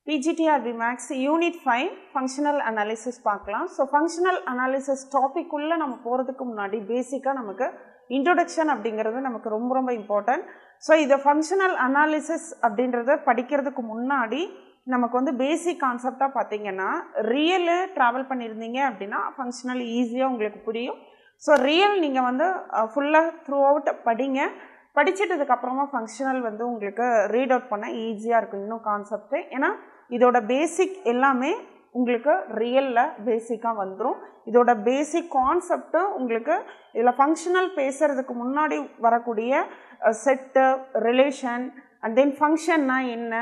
PGTRB Max Unit 5 Functional Analysis பார்க்கலாம். So Functional Analysis topic உள்ள நம்ம போறதுக்கு முன்னாடி பேசிக்கா நமக்கு introduction அப்படிங்கிறது நமக்கு ரொம்ப important. So இந்த Functional Analysis அப்படின்றத படிக்கிறதுக்கு முன்னாடி நமக்கு வந்து பேசிக் கான்செப்டா பாத்தீங்கன்னா ரியல் டிராவல் பண்ணிருந்தீங்க அப்படினா ஃபங்க்ஷனல் ஈஸியா உங்களுக்கு புரியும். So ரியல் நீங்க வந்து ஃபுல்லா த்ரூ அவுட் படிங்க. படிச்சிட்டதுக்கு அப்புறமா ஃபங்க்ஷனல் வந்து உங்களுக்கு ரீட் அவுட் பண்ண ஈஸியா இருக்கும் இன்னும் கான்செப்ட். ஏனா இதோட பேசிக் எல்லாமே உங்களுக்கு ரியல்ல பேசிக்கா வந்துரும். இதோட பேசிக் கான்செப்ட் உங்களுக்கு இதுல ஃபங்க்ஷனல் பேசுறதுக்கு முன்னாடி வரக்கூடிய செட் ரிலேஷன் and then ஃபங்க்ஷன்னா என்ன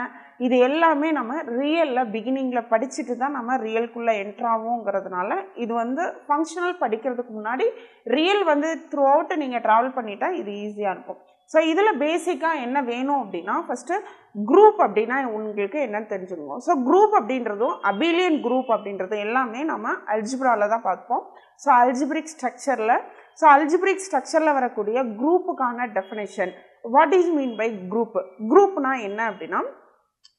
இது எல்லாமே நம்ம ரியல்ல பிகினிங்ல படிச்சிட்டு தான் நம்ம ரியல்குள்ள என்டர் ஆவோம்ங்கிறதுனால இது வந்து ஃபங்க்ஷனல் படிக்கிறதுக்கு முன்னாடி ரியல் வந்து த்ரூ அவுட் நீங்க டிராவல் பண்ணிட்டா இது ஈஸியா இருக்கும். ஸோ இதில் பேசிக்காக என்ன வேணும் அப்படின்னா ஃபஸ்ட்டு குரூப் அப்படின்னா உங்களுக்கு என்னன்னு தெரிஞ்சுக்கணும். ஸோ குரூப் அப்படின்றதும் அபிலியன் குரூப் அப்படின்றது எல்லாமே நம்ம அல்ஜிப்ராவில் தான் பார்ப்போம். ஸோ அல்ஜிப்ரிக் ஸ்ட்ரக்சரில் வரக்கூடிய குரூப்புக்கான definition what is mean by group. குரூப்னா என்ன அப்படின்னா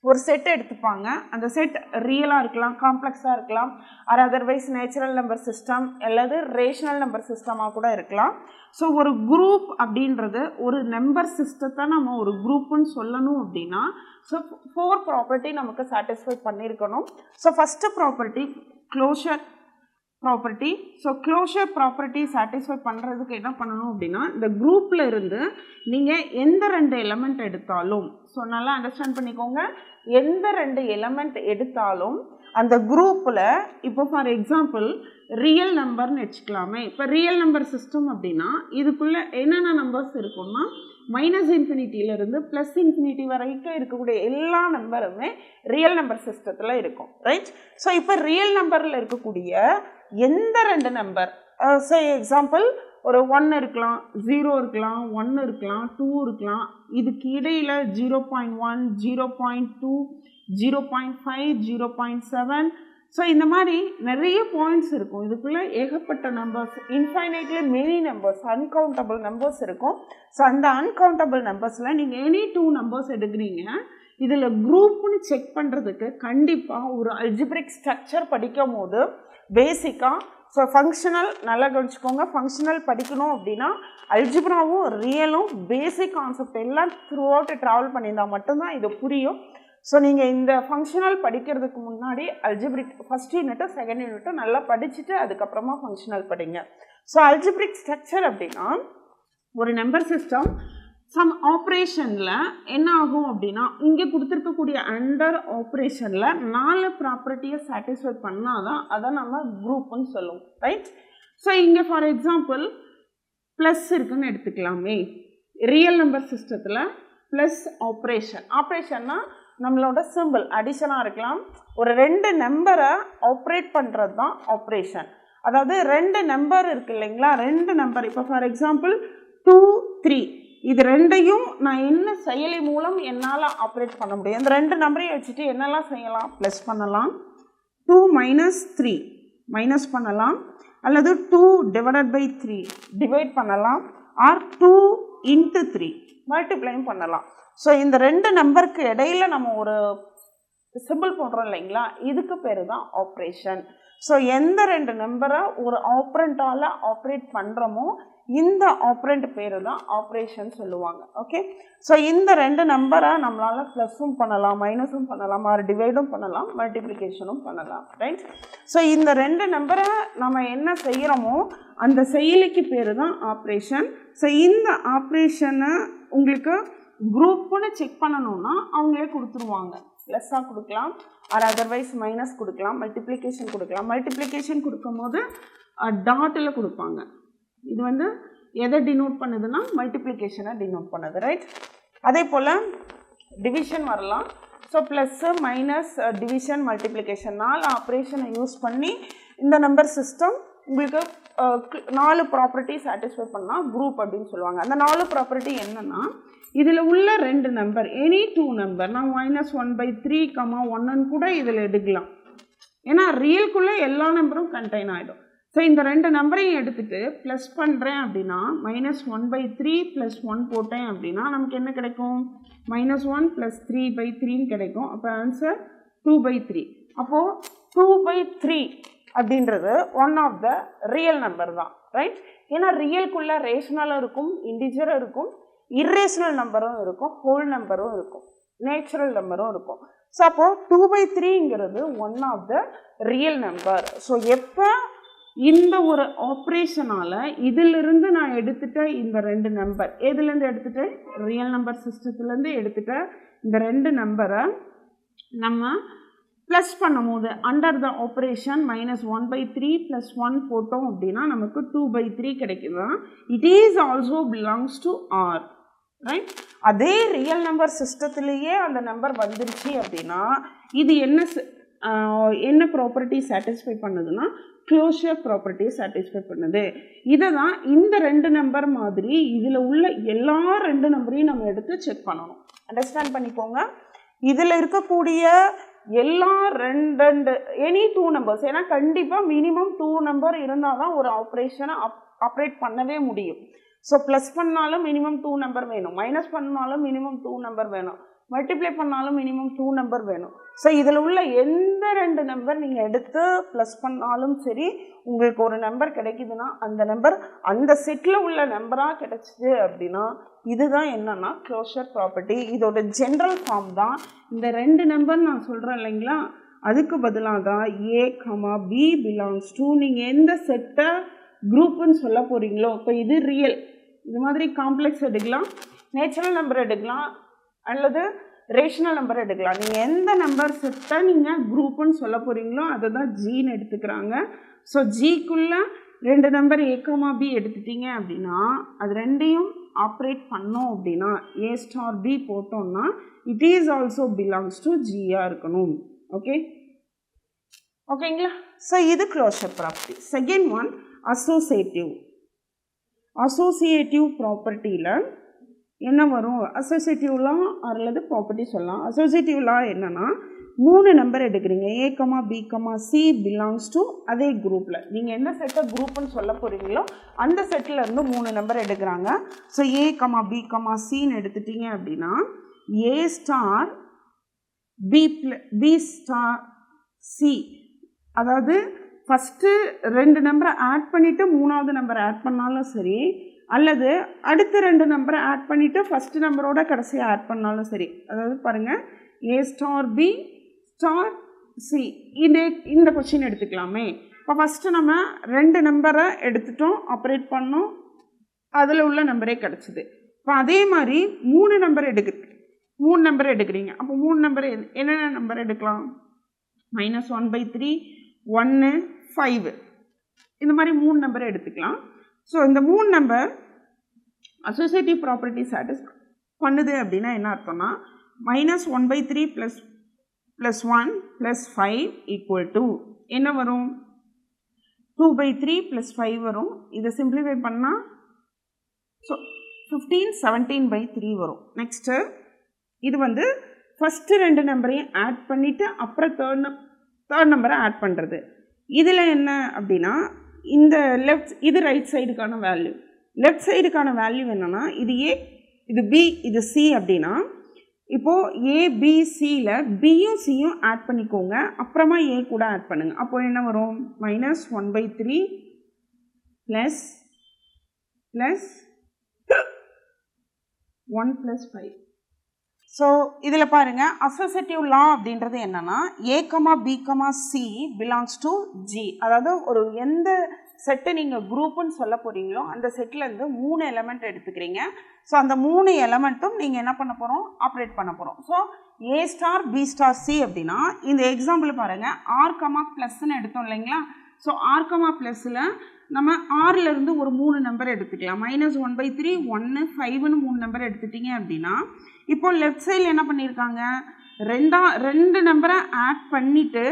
ஒரு செட் எடுத்துப்பாங்க. அந்த செட் ரியலாக இருக்கலாம், காம்ப்ளெக்ஸாக இருக்கலாம், or otherwise natural number system அல்லது ரேஷனல் நம்பர் சிஸ்டமாக கூட இருக்கலாம். ஸோ ஒரு குரூப் அப்படின்றது ஒரு நம்பர் சிஸ்டத்தை நம்ம ஒரு குரூப்புன்னு சொல்லணும் அப்படின்னா ஸோ 4 ப்ராப்பர்ட்டி நமக்கு சாட்டிஸ்ஃபை பண்ணியிருக்கணும். So first property closure property. So closure property satisfy பண்ணுறதுக்கு என்ன பண்ணணும் அப்படின்னா இந்த குரூப்பில் இருந்து நீங்கள் எந்த 2 எலமெண்ட் எடுத்தாலும் ஸோ நல்லா அண்டர்ஸ்டாண்ட் பண்ணிக்கோங்க. எந்த 2 எலமெண்ட் எடுத்தாலும் அந்த குரூப்பில் இப்போ ஃபார் எக்ஸாம்பிள் ரியல் நம்பர்னு வச்சுக்கலாமே. இப்போ ரியல் நம்பர் சிஸ்டம் அப்படின்னா இதுக்குள்ளே என்னென்ன நம்பர்ஸ் இருக்குன்னா -∞ ப்ளஸ் ∞ வரைக்கும் இருக்கக்கூடிய எல்லா நம்பருமே ரியல் நம்பர் சிஸ்டத்தில் இருக்கும், ரைட்? ஸோ இப்போ ரியல் நம்பரில் இருக்கக்கூடிய எந்த 2 நம்பர் ஸோ எக்ஸாம்பிள் ஒரு 1 இருக்கலாம், 0 இருக்கலாம், 1 இருக்கலாம், 2 இருக்கலாம், இதுக்கு இடையில் 0.1, 0.2, 0.5, 0.7 ஸோ இந்த மாதிரி நிறைய பாயிண்ட்ஸ் இருக்கும். இதுக்குள்ளே ஏகப்பட்ட numbers, infinitely many numbers, uncountable numbers இருக்கும். ஸோ அந்த அன்கவுண்டபிள் நம்பர்ஸில் நீங்கள் எனி 2 நம்பர்ஸ் எடுக்கிறீங்க. இதில் குரூப்னு செக் பண்ணுறதுக்கு கண்டிப்பாக ஒரு அல்ஜிப்ரிக் ஸ்ட்ரக்சர் படிக்கும் போது பேசிக்காக ஸோ ஃபங்க்ஷனல் நல்லா கவனிச்சுக்கோங்க. ஃபங்க்ஷனல் படிக்கணும் அப்படின்னா அல்ஜிப்ராவும் ரியலும் பேசிக் கான்செப்ட் எல்லாம் த்ரூ அவுட் ட்ராவல் பண்ணியிருந்தால் மட்டும்தான் இது புரியும். ஸோ நீங்கள் இந்த ஃபங்க்ஷனல் படிக்கிறதுக்கு முன்னாடி அல்ஜிப்ரிக் ஃபஸ்ட் யூனிட்டும் செகண்ட் யூனிட்டும் நல்லா படிச்சுட்டு அதுக்கப்புறமா ஃபங்க்ஷனல் படிங்க. ஸோ அல்ஜிப்ரிக் ஸ்ட்ரக்சர் அப்படின்னா ஒரு நம்பர் சிஸ்டம் சம் ஆப்ரேஷனில் என்ன ஆகும் அப்படின்னா இங்கே கொடுத்துருக்கக்கூடிய அண்டர் ஆப்ரேஷனில் 4 ப்ராப்பர்ட்டியை சாட்டிஸ்ஃபை பண்ணால் தான் அதை நம்ம குரூப்புன்னு சொல்லுவோம், ரைட்? ஸோ இங்கே ஃபார் எக்ஸாம்பிள் ப்ளஸ் இருக்குன்னு எடுத்துக்கலாமே. ரியல் நம்பர் சிஸ்டத்தில் ப்ளஸ் ஆப்ரேஷன்னா நம்மளோட சிம்பிள் அடிஷனாக இருக்கலாம். ஒரு 2 நம்பரை ஆப்ரேட் பண்ணுறது தான் ஆப்ரேஷன். அதாவது 2 நம்பர் இருக்கு இல்லைங்களா, 2 நம்பர் இப்போ ஃபார் எக்ஸாம்பிள் 2, 3 இது 2ஐயும் நான் என்ன செயலி மூலம் என்னால் ஆப்ரேட் பண்ண முடியும். இந்த 2 நம்பரையும் வச்சுட்டு என்னெல்லாம் செய்யலாம்? ப்ளஸ் பண்ணலாம், 2 - 3 மைனஸ் பண்ணலாம், அல்லது 2 / 3 டிவைட் பண்ணலாம், ஆர் 2 × 3 மல்டிப்ளையும் பண்ணலாம். ஸோ இந்த 2 நம்பருக்கு இடையில நம்ம ஒரு சிம்பிள் போடுறோம் இல்லைங்களா, இதுக்கு பேர் தான் ஆப்ரேஷன். ஸோ எந்த 2 நம்பரை ஒரு ஆப்ரண்ட்டால் ஆப்ரேட் பண்ணுறோமோ இந்த ஆப்ரண்ட் பேர் தான் ஆப்ரேஷன் சொல்லுவாங்க, ஓகே? ஸோ இந்த 2 நம்பரை நம்மளால் ப்ளஸும் பண்ணலாம், மைனஸும் பண்ணலாம், ஆர் டிவைடும் பண்ணலாம், மல்டிப்ளிகேஷனும் பண்ணலாம், ரைட்? ஸோ இந்த 2 நம்பரை நம்ம என்ன செய்கிறோமோ அந்த செயலிக்கு பேர் தான் ஆப்ரேஷன். ஸோ இந்த ஆப்ரேஷனை உங்களுக்கு குரூப்புன்னு செக் பண்ணணும்னா அவங்களே கொடுத்துருவாங்க. ப்ளஸ்ஸாக கொடுக்கலாம், ஆர் அதர்வைஸ் மைனஸ் கொடுக்கலாம், மல்டிப்ளிகேஷன் கொடுக்கலாம். மல்டிப்ளிகேஷன் கொடுக்கும் போது டாட்டில் கொடுப்பாங்க. இது வந்து எதை டினோட் பண்ணுதுன்னா மல்டிப்ளிகேஷனை டினோட் பண்ணுது, ரைட்? அதே போல் டிவிஷன் வரலாம். So plus minus division multiplication 4 ஆப்ரேஷனை யூஸ் பண்ணி இந்த நம்பர் சிஸ்டம் உங்களுக்கு 4 ப்ராப்பர்ட்டி சாட்டிஸ்ஃபை பண்ணால் குரூப் அப்படின்னு சொல்லுவாங்க. அந்த 4 ப்ராப்பர்ட்டி என்னென்னா இதில் உள்ள 2 நம்பர் எனி 2 நம்பர் நான் -1/3, 1ன்னு கூட இதில் எடுக்கலாம். ஏன்னா ரியல்குள்ளே எல்லா நம்பரும் கண்டெயின் ஆகிடும். ஸோ இந்த 2 நம்பரையும் எடுத்துகிட்டு ப்ளஸ் பண்ணுறேன் அப்படின்னா -1/3 + 1 போட்டேன் அப்படின்னா நமக்கு என்ன கிடைக்கும்? -1 + 3/3 கிடைக்கும். அப்போ ஆன்சர் 2/3. அப்போது 2/3 அப்படின்றது one of the real number தான், ரைட்? ஏன்னா ரியல்குள்ள ரேஷனலும் இருக்கும், இன்டிஜரும் இருக்கும், இர்ரேஷனல் நம்பரும் இருக்கும், ஹோல் நம்பரும் இருக்கும், நேச்சுரல் நம்பரும் இருக்கும். ஸோ அப்போது 2/3ங்கிறது one of the real number. So எப்போ இந்த ஒரு ஆப்ரேஷனால் இதிலிருந்து நான் எடுத்துகிட்ட இந்த ரெண்டு நம்பர், எதுலேருந்து எடுத்துகிட்டேன்? ரியல் நம்பர் சிஸ்டத்துலேருந்து எடுத்துகிட்ட இந்த ரெண்டு நம்பரை நம்ம ப்ளஸ் பண்ணும் போது அண்டர் த ஆப்ரேஷன் -1/3 + 1 போட்டோம் அப்படின்னா நமக்கு 2/3 கிடைக்குதுதான். It is also belongs to R, right? அதே ரியல் நம்பர் சிஸ்டத்துலேயே அந்த நம்பர் வந்துருச்சு அப்படின்னா இது என்ன ப்ராப்பர்ட்டி சாட்டிஸ்ஃபை பண்ணுதுன்னா க்ளோஷர் ப்ராப்பர்ட்டியை சாட்டிஸ்ஃபை பண்ணுது. இதை தான் இந்த ரெண்டு நம்பர் மாதிரி இதில் உள்ள எல்லா ரெண்டு நம்பரையும் நம்ம எடுத்து செக் பண்ணணும். அண்டர்ஸ்டாண்ட் பண்ணிக்கோங்க. இதில் இருக்கக்கூடிய எல்லா ரெண்டு எனி 2 நம்பர்ஸ், ஏன்னா கண்டிப்பாக மினிமம் 2 நம்பர் இருந்தால் தான் ஒரு ஆப்ரேஷனை ஆப்ரேட் பண்ணவே முடியும். ஸோ ப்ளஸ் பண்ணாலும் மினிமம் 2 நம்பர் வேணும், மைனஸ் பண்ணாலும் மினிமம் 2 நம்பர் வேணும், மல்டிப்ளை பண்ணாலும் மினிமம் 2 நம்பர் வேணும். ஸோ இதில் உள்ள எந்த ரெண்டு நம்பர் நீங்கள் எடுத்து ப்ளஸ் பண்ணாலும் சரி, உங்களுக்கு ஒரு நம்பர் கிடைக்குதுன்னா அந்த நம்பர் அந்த செட்டில் உள்ள நம்பராக கிடைச்சிது அப்படின்னா இதுதான் என்னன்னா க்ளோஷர் ப்ராப்பர்ட்டி. இதோட ஜென்ரல் ஃபார்ம் தான் இந்த ரெண்டு நம்பர் நான் சொல்கிறேன் இல்லைங்களா, அதுக்கு பதிலாக தான் A, B பிலாங்ஸ் டு நீங்கள் எந்த செட்டை குரூப்புன்னு சொல்ல போகிறீங்களோ. இப்போ இது ரியல், இது மாதிரி காம்ப்ளெக்ஸ் எடுக்கலாம், நேச்சுரல் நம்பர் எடுக்கலாம், அல்லது ரேஷனல் நம்பர் எடுக்கலாம். நீங்கள் எந்த நம்பர் செட்டை நீங்கள் குரூப்புன்னு சொல்ல போகிறீங்களோ அதை தான் ஜின்னு எடுத்துக்கிறாங்க. ஸோ ஜிக்குள்ளே ரெண்டு நம்பர் A, B எடுத்துட்டீங்க அப்படின்னா அது ரெண்டையும் ஆப்ரேட் பண்ணோம் அப்படின்னா A*B போட்டோம்னா it is also belongs to ஜியாக இருக்கணும். ஓகேங்களா? ஸோ இது closure property. Second one associative ப்ராப்பர்ட்டியில் என்ன வரும்? அசோசியேட்டிவ் லா அல்லது ப்ராப்பர்ட்டி சொல்லலாம். அசோசியேட்டிவ் லா என்னன்னா 3 நம்பர் எடுக்கிறீங்க, A, B, C belongs to அதே குரூப்பில். நீங்கள் எந்த செட்டை குரூப்புன்னு சொல்ல போகிறீங்களோ அந்த செட்டில் இருந்து 3 நம்பர் எடுக்கிறாங்க. ஸோ A, B, Cன்னு எடுத்துட்டீங்க அப்படின்னா A*B*C, அதாவது ஃபஸ்ட்டு ரெண்டு நம்பரை ஆட் பண்ணிவிட்டு மூணாவது நம்பரை ஆட் பண்ணாலும் சரி, அல்லது அடுத்த ரெண்டு நம்பரை ஆட் பண்ணிவிட்டு ஃபஸ்ட்டு நம்பரோட கடைசியாக ஆட் பண்ணாலும் சரி. அதாவது பாருங்கள், A*B*C இந்த கொஸ்டின் எடுத்துக்கலாமே. இப்போ ஃபஸ்ட்டு நம்ம ரெண்டு நம்பரை எடுத்துட்டோம், ஆப்ரேட் பண்ணோம், அதில் உள்ள நம்பரே கிடச்சிது. இப்போ அதே மாதிரி மூணு நம்பர் எடுக்கிறீங்க. அப்போ 3 நம்பர் என்னென்ன நம்பர் எடுக்கலாம்? -1/3, 1, 5 இந்த மாதிரி 3 நம்பரை எடுத்துக்கலாம். ஸோ இந்த 3 நம்பர் அசோசியேட்டிவ் ப்ராப்பர்ட்டி சாட்டிஸ்ஃபை பண்ணுது அப்படின்னா என்ன அர்த்தம்னா -1/3 + 1 + 5 = என்ன வரும்? 2/3 + 5 வரும். இதை சிம்பிளிஃபை பண்ணால் ஸோ 15, 17/3 வரும். நெக்ஸ்ட்டு இது ஃபஸ்ட்டு ரெண்டு நம்பரையும் ஆட் பண்ணிவிட்டு அப்புறம் தேர்ட் நம்பரை ஆட் பண்ணுறது. இதில் என்ன அப்படின்னா இந்த இது ரைட் சைடுக்கான வேல்யூ, லெஃப்ட் சைடுக்கான வேல்யூ என்னென்னா இது A, இது B, இது C அப்படின்னா இப்போது ABCயில் பியும் சியும் ஆட் பண்ணிக்கோங்க, அப்புறமா A கூட ஆட் பண்ணுங்கள். அப்போது என்ன வரும்? -1/3 + 1 + 5. ஸோ இதில் பாருங்கள், அசோசியேட்டிவ் லா அப்படின்றது என்னென்னா A, B, C belongs to G. அதாவது ஒரு எந்த செட்டை நீங்கள் குரூப்புன்னு சொல்ல போகிறீங்களோ அந்த செட்லேருந்து 3 எலமெண்ட் எடுத்துக்கிறீங்க. ஸோ அந்த 3 எலமெண்ட்டும் நீங்கள் என்ன பண்ண போகிறோம்? ஆப்ரேட் பண்ண போகிறோம். ஸோ A*, B*, C அப்படின்னா இந்த எக்ஸாம்பிள் பாருங்கள், R, +ன்னு எடுத்தோம் இல்லைங்களா. ஸோ R, +ல் நம்ம ஆறிலிருந்து ஒரு 3 நம்பர் எடுத்துக்கலாம். -1/3, 1, 5ன்னு 3 நம்பர் எடுத்துட்டிங்க அப்படின்னா இப்போ லெஃப்ட் சைடில் என்ன பண்ணியிருக்காங்க? ரெண்டு நம்பரை ஆட் பண்ணிவிட்டு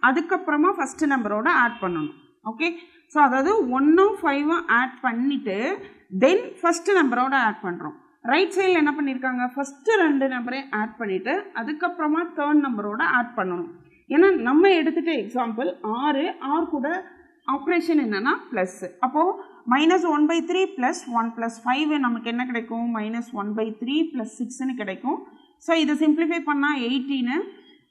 அதுக்கப்புறமா ஃபஸ்ட்டு நம்பரோட ஆட் பண்ணணும். ஓகே, ஸோ அதாவது 1ம் 5ம் ஆட் பண்ணிவிட்டு தென் ஃபஸ்ட்டு நம்பரோட ஆட் பண்ணுறோம். ரைட் சைடில் என்ன பண்ணியிருக்காங்க? ஃபஸ்ட்டு ரெண்டு நம்பரையும் ஆட் பண்ணிவிட்டு அதுக்கப்புறமா தேர்ட் நம்பரோட ஆட் பண்ணணும். ஏன்னா நம்ம எடுத்துகிட்ட எக்ஸாம்பிள் R கூட ஆப்ரேஷன் என்னென்னா ப்ளஸ்ஸு. அப்போது -1/3 + 1 + 5 நமக்கு என்ன கிடைக்கும்? -1/3 + 6ன்னு கிடைக்கும். ஸோ இதை சிம்பிளிஃபை பண்ணால் 18.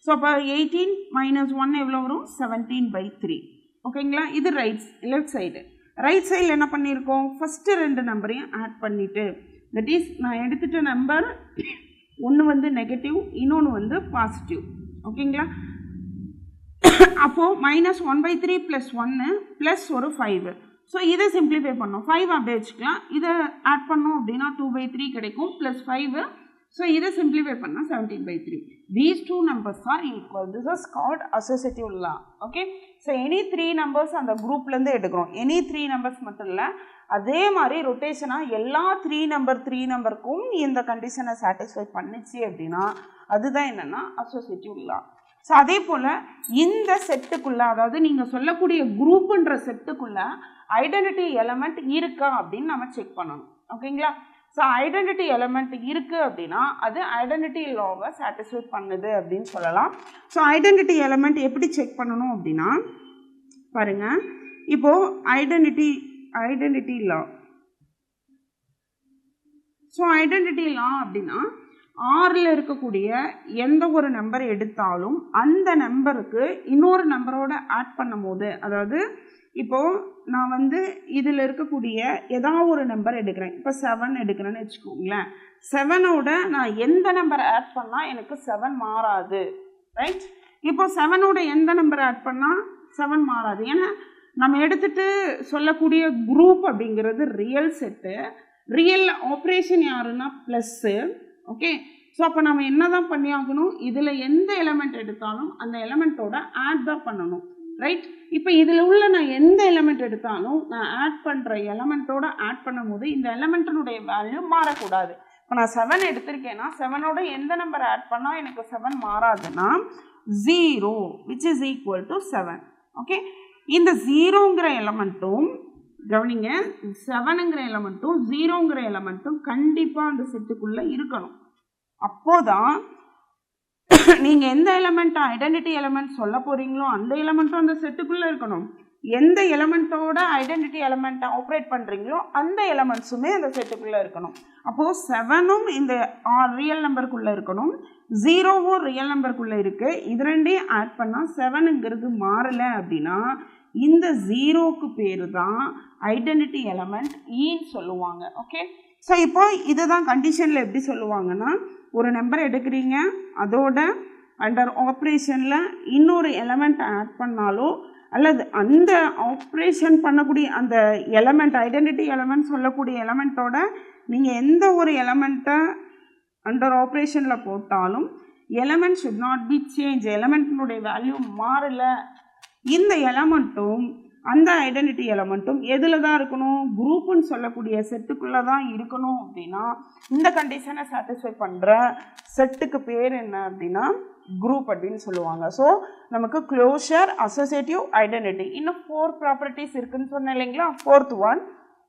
ஸோ அப்போ 18 மைனஸ் 1 எவ்வளோ வரும் 17/3 ஓகேங்களா. இது லெஃப்ட் சைடு. ரைட் சைடில் என்ன பண்ணியிருக்கோம், ஃபஸ்ட்டு 2 நம்பரையும் ஆட் பண்ணிவிட்டு, தட் இஸ் நான் எடுத்துகிட்ட நம்பர் ஒன்று வந்து நெகட்டிவ், இன்னொன்று வந்து பாசிட்டிவ். ஓகேங்களா. அப்போது -1/3 + 1 ப்ளஸ் ஒரு 5. ஸோ இதை சிம்பிளிஃபை பண்ணோம். 5 அப்படியே வச்சுக்கலாம். இதை ஆட் பண்ணோம் அப்படின்னா 2/3 கிடைக்கும் ப்ளஸ் 5. ஸோ இதை சிம்பிளிஃபை பண்ணால் 17/3. These two numbers are equal. This is called associative law. Okay. So any 3 numbers அந்த குரூப்லேருந்து எடுக்கிறோம். எனி 3 numbers மட்டும் இல்லை, அதே மாதிரி ரொட்டேஷனாக எல்லா 3 நம்பருக்கும் இந்த கண்டிஷனை சாட்டிஸ்ஃபை பண்ணிச்சு அப்படின்னா அதுதான் என்னென்னா அசோசியேட்டிவ் லா. ஸோ அதே போல் இந்த செட்டுக்குள்ளே, அதாவது நீங்கள் சொல்லக்கூடிய குரூப்புன்ற செட்டுக்குள்ளே ஐடென்டிட்டி எலமெண்ட் இருக்கா அப்படின்னு நம்ம செக் பண்ணணும். ஓகேங்களா. ஸோ ஐடென்டிட்டி எலமெண்ட் இருக்குது அப்படின்னா அது ஐடென்டிட்டி லாவை சாட்டிஸ்ஃபை பண்ணுது அப்படின்னு சொல்லலாம். ஸோ ஐடென்டிட்டி எலமெண்ட் எப்படி செக் பண்ணணும் அப்படின்னா பாருங்கள், இப்போது ஐடென்டிட்டி லா. ஸோ ஐடென்டிட்டி லா அப்படின்னா ஆறில் இருக்கக்கூடிய எந்த ஒரு நம்பர் எடுத்தாலும் அந்த நம்பருக்கு இன்னொரு நம்பரோட ஆட் பண்ணும் போது, அதாவது இப்போது நான் வந்து இதில் இருக்கக்கூடிய ஏதாவது ஒரு நம்பர் எடுக்கிறேன். இப்போ 7 எடுக்கிறேன்னு வச்சுக்கோங்களேன். 7ஓட நான் எந்த நம்பர் ஆட் பண்ணால் எனக்கு 7 மாறாது, ரைட். இப்போ 7ஓட எந்த நம்பர் ஆட் பண்ணால் 7 மாறாது. ஏன்னா நம்ம எடுத்துகிட்டு சொல்லக்கூடிய குரூப் அப்படிங்கிறது ரியல் செட்டு. ரியல் ஆப்ரேஷன் யாருன்னா ப்ளஸ்ஸு. ஓகே. ஸோ அப்போ நம்ம என்ன தான் பண்ணி ஆகணும், இதில் எந்த எலமெண்ட் எடுத்தாலும் அந்த எலமெண்ட்டோட ஆட் தான் பண்ணணும், ரைட். இப்போ இதில் உள்ள நான் எந்த எலமெண்ட் எடுத்தாலும் நான் ஆட் பண்ணுற எலமெண்ட்டோட ஆட் பண்ணும் போது இந்த எலமெண்ட்டினுடைய வேல்யூ மாறக்கூடாது. இப்போ நான் 7 எடுத்திருக்கேன்னா 7ஓட எந்த நம்பர் ஆட் பண்ணால் எனக்கு 7 மாறாதுன்னா 0 which is equal to 7. Okay. இந்த 0ங்கிற எலமெண்ட்டும் கவனிங்க, 7ங்கிற எலமெண்ட்டும் 0ங்கிற எலமெண்ட்டும் கண்டிப்பாக அந்த செட்டுக்குள்ளே இருக்கணும். அப்போதான் நீங்கள் எந்த எலமெண்ட் ஐடென்டிட்டி எலமெண்ட் சொல்ல போகிறீங்களோ அந்த எலமெண்ட்டும் அந்த செட்டுக்குள்ளே இருக்கணும். எந்த எலமெண்ட்டோட ஐடென்டிட்டி எலமெண்ட்டை ஆப்ரேட் பண்ணுறீங்களோ அந்த எலமெண்ட்ஸுமே அந்த செட்டுக்குள்ளே இருக்கணும். அப்போது 7ம் இந்த ரியல் நம்பருக்குள்ளே இருக்கணும், 0வும் ரியல் நம்பருக்குள்ளே இருக்குது. இது ரெண்டையும் ஆட் பண்ணால் 7ங்கிறது மாறலை அப்படின்னா இந்த 0க்கு பேர் தான் ஐடென்டிட்டி எலமெண்ட் ஈன்னு சொல்லுவாங்க. ஓகே. ஸோ இப்போ இதை தான் கண்டிஷனில் எப்படி சொல்லுவாங்கன்னா, ஒரு நம்பர் எடுக்கிறீங்க, அதோட அண்டர் ஆப்ரேஷனில் இன்னொரு எலமெண்ட் ஆட் பண்ணாலோ அல்லது அந்த ஆப்ரேஷன் பண்ணக்கூடிய அந்த எலமெண்ட் ஐடென்டிட்டி எலமெண்ட் சொல்லக்கூடிய எலமெண்ட்டோட நீங்கள் எந்த ஒரு எலமெண்ட்டை அண்டர் ஆப்ரேஷனில் போட்டாலும் element should not be change. எலமெண்ட்டினுடைய வேல்யூ மாறலை. இந்த எலமெண்ட்டும் அந்த ஐடென்டிட்டி எலமெண்ட்டும் எதில் தான் இருக்கணும், குரூப்புன்னு சொல்லக்கூடிய செட்டுக்குள்ளே தான் இருக்கணும். அப்படின்னா இந்த கண்டிஷனை சாட்டிஸ்ஃபை பண்ணுற செட்டுக்கு பேர் என்ன அப்படின்னா குரூப் அப்படின்னு சொல்லுவாங்க. ஸோ நமக்கு க்ளோஷர், அசோசியேட்டிவ், ஐடென்டிட்டி, இன்னும் 4 ப்ராப்பர்ட்டிஸ் இருக்குதுன்னு சொன்னேன் இல்லைங்களா. 4th one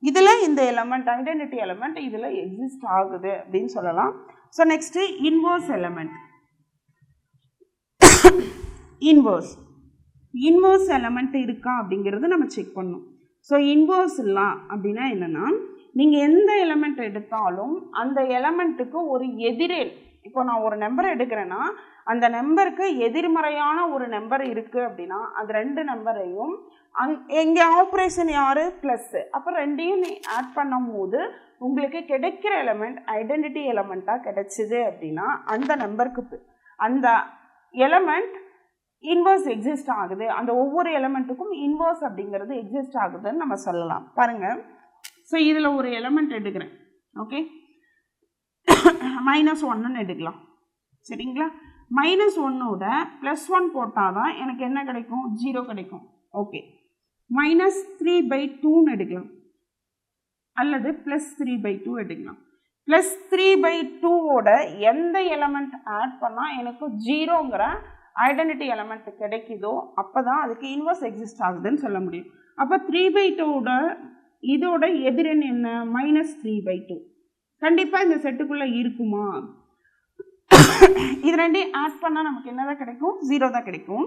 இதில் இந்த எலமெண்ட் ஐடென்டிட்டி எலமெண்ட் இதில் எக்ஸிஸ்ட் ஆகுது அப்படின்னு சொல்லலாம். So next inverse element. Inverse element இருக்கா அப்படிங்கிறது நம்ம செக் பண்ணணும். ஸோ இன்வர்ஸ் லா அப்படின்னா என்னென்னா, நீங்கள் எந்த எலமெண்ட் எடுத்தாலும் அந்த எலமெண்ட்டுக்கு ஒரு எதிரேல், இப்போ நான் ஒரு நம்பர் எடுக்கிறேன்னா அந்த நம்பருக்கு எதிர்மறையான ஒரு நம்பர் இருக்குது அப்படின்னா அந்த 2 நம்பரையும் எங்கே ஆப்ரேஷன் யார் ப்ளஸ்ஸு, அப்போ 2ஐயும் நீ ஆட் பண்ணும் போது உங்களுக்கு கிடைக்கிற எலமெண்ட் ஐடென்டிட்டி எலமெண்ட்டாக கிடைச்சிது அப்படின்னா அந்த நம்பருக்கு அந்த எலமெண்ட் இன்வர்ஸ் எக்ஸிஸ்ட் ஆகுது. அந்த ஒவ்வொரு எலமெண்ட்டுக்கும் இன்வர்ஸ் அப்படிங்கிறது எக்ஸிஸ்ட் ஆகுதுன்னு நம்ம சொல்லலாம். பாருங்கள், ஸோ இதில் ஒரு எலமெண்ட் எடுக்கிறேன். ஓகே. -1ன்னு எடுக்கலாம். சரிங்களா. -1ஓட +1 போட்டால் தான் எனக்கு என்ன கிடைக்கும், 0 கிடைக்கும். ஓகே. -3/2ன்னு எடுக்கலாம் அல்லது +3/2 எடுக்கலாம். +3/2ஓட எந்த எலமெண்ட் ஆட் பண்ணால் எனக்கு 0ங்கிற ஐடென்டிட்டி எலமெண்ட் கிடைக்குதோ அப்போ தான் அதுக்கு இன்வர்ஸ் எக்ஸிஸ்ட் ஆகுதுன்னு சொல்ல முடியும். அப்போ 3/2ஓட இதோட எதிரெண் என்ன, -3/2. கண்டிப்பாக இந்த செட்டுக்குள்ளே இருக்குமா? இது ரெண்டையும் ஆட் பண்ணால் நமக்கு என்ன தான் கிடைக்கும், 0 தான் கிடைக்கும்.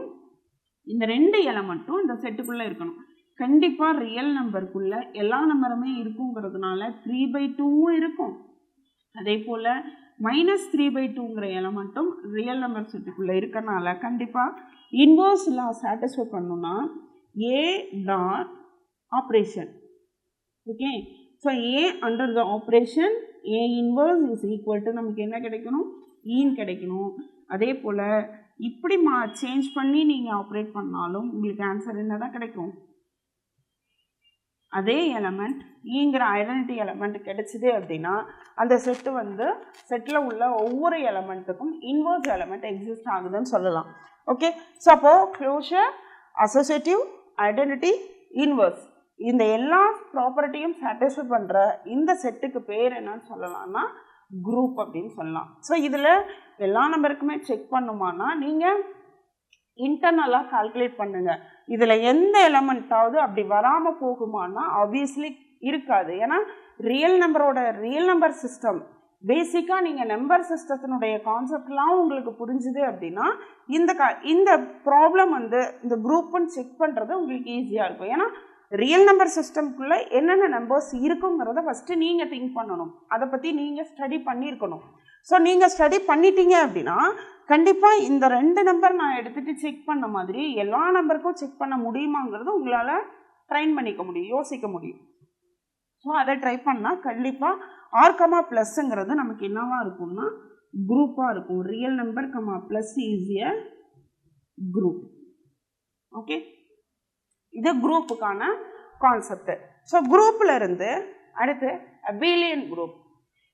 இந்த 2 எலமெண்ட்டும் இந்த செட்டுக்குள்ளே இருக்கணும். கண்டிப்பாக ரியல் நம்பருக்குள்ளே எல்லா நம்பருமே இருக்குங்கிறதுனால 3/2வும் இருக்கும், அதே போல் -3/2ங்கிற எலமெண்ட்டும் ரியல் நம்பர் செட்டுக்குள்ளே இருக்கனால கண்டிப்பாக இன்வர்ஸ் லா சாட்டிஸ்ஃபை பண்ணணும்னா A dot operation. Okay, so A under the operation A inverse is equal to நமக்கு என்ன கிடைக்கணும், ஈன்னு கிடைக்கணும். அதே போல் இப்படி சேஞ்ச் பண்ணி நீங்கள் ஆப்ரேட் பண்ணாலும் உங்களுக்கு ஆன்சர் என்ன தான் கிடைக்கும், அதே எலமெண்ட் ஈங்கிற ஐடென்டிட்டி எலமெண்ட் கிடைச்சிது அப்படின்னா அந்த செட்டு வந்து செட்டில் உள்ள ஒவ்வொரு எலமெண்ட்டுக்கும் இன்வர்ஸ் எலமெண்ட் எக்ஸிஸ்ட் ஆகுதுன்னு சொல்லலாம். ஓகே, ஸோ அப்போது க்ளோஷர், அசோசியேட்டிவ், ஐடென்டிட்டி, இன்வர்ஸ் இந்த எல்லா ப்ராப்பர்ட்டியும் சாட்டிஸ்ஃபை பண்ணுற இந்த செட்டுக்கு பேர் என்னன்னு சொல்லலாம்னா குரூப் அப்படின்னு சொல்லலாம். ஸோ இதில் எல்லா நம்பருக்குமே செக் பண்ணுமானா நீங்கள் இன்டர்னலாக கால்குலேட் பண்ணுங்கள். இதில் எந்த எலமெண்ட்டாவது அப்படி வராமல் போகுமானா ஆப்வியஸ்லி இருக்காது. ஏன்னா ரியல் நம்பர் சிஸ்டம் பேசிக்காக நீங்கள் நம்பர் சிஸ்டத்தினுடைய கான்செப்ட்லாம் உங்களுக்கு புரிஞ்சுது அப்படின்னா இந்த ப்ராப்ளம் வந்து இந்த குரூப்புன்னு செக் பண்ணுறது உங்களுக்கு ஈஸியாக இருக்கும். ஏன்னா ரியல் நம்பர் சிஸ்டம்குள்ளே என்னென்ன நம்பர்ஸ் இருக்குங்கிறத ஃபஸ்ட்டு நீங்கள் திங்க் பண்ணணும், அதை பற்றி நீங்கள் ஸ்டடி பண்ணியிருக்கணும். ஸோ நீங்கள் ஸ்டடி பண்ணிட்டீங்க அப்படின்னா கண்டிப்பாக இந்த 2 நம்பர் நான் எடுத்துகிட்டு செக் பண்ண மாதிரி எல்லா நம்பருக்கும் செக் பண்ண முடியுமாங்கிறது உங்களால் ட்ரைன் பண்ணிக்க முடியும், யோசிக்க முடியும். ஸோ அதை ட்ரை பண்ணால் கண்டிப்பாக R, +ங்கிறது நமக்கு என்னவா இருக்கும்னா குரூப்பாக இருக்கும். Real number, plus ஈஸிய group. Okay, இது குரூப்புக்கான கான்செப்ட். ஸோ குரூப்பில் இருந்து அடுத்து அபிலியன் குரூப்.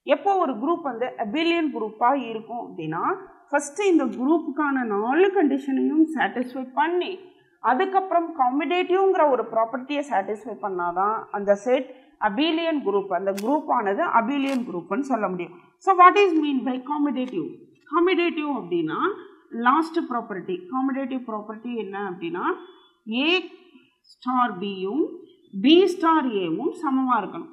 எப்போ ஒரு குரூப் வந்து அபிலியன் குரூப்பாக இருக்கும் அப்படின்னா ஃபஸ்ட்டு இந்த குரூப்புக்கான 4 கண்டிஷனையும் சாட்டிஸ்ஃபை பண்ணி அதுக்கப்புறம் காம்பிடேட்டிவ்ங்கிற ஒரு ப்ராப்பர்ட்டியை சாட்டிஸ்ஃபை பண்ணாதான் அந்த செட் அபிலியன் குரூப், அந்த குரூப்பானது அபிலியன் குரூப்னு சொல்ல முடியும். So what is mean by commutative? Commutative அப்படின்னா லாஸ்ட் ப்ராப்பர்ட்டி. காம்பிடேட்டிவ் ப்ராப்பர்ட்டி என்ன அப்படின்னா A ஸ்டார் பியும் B ஸ்டார் ஏவும் சமமாக இருக்கணும்.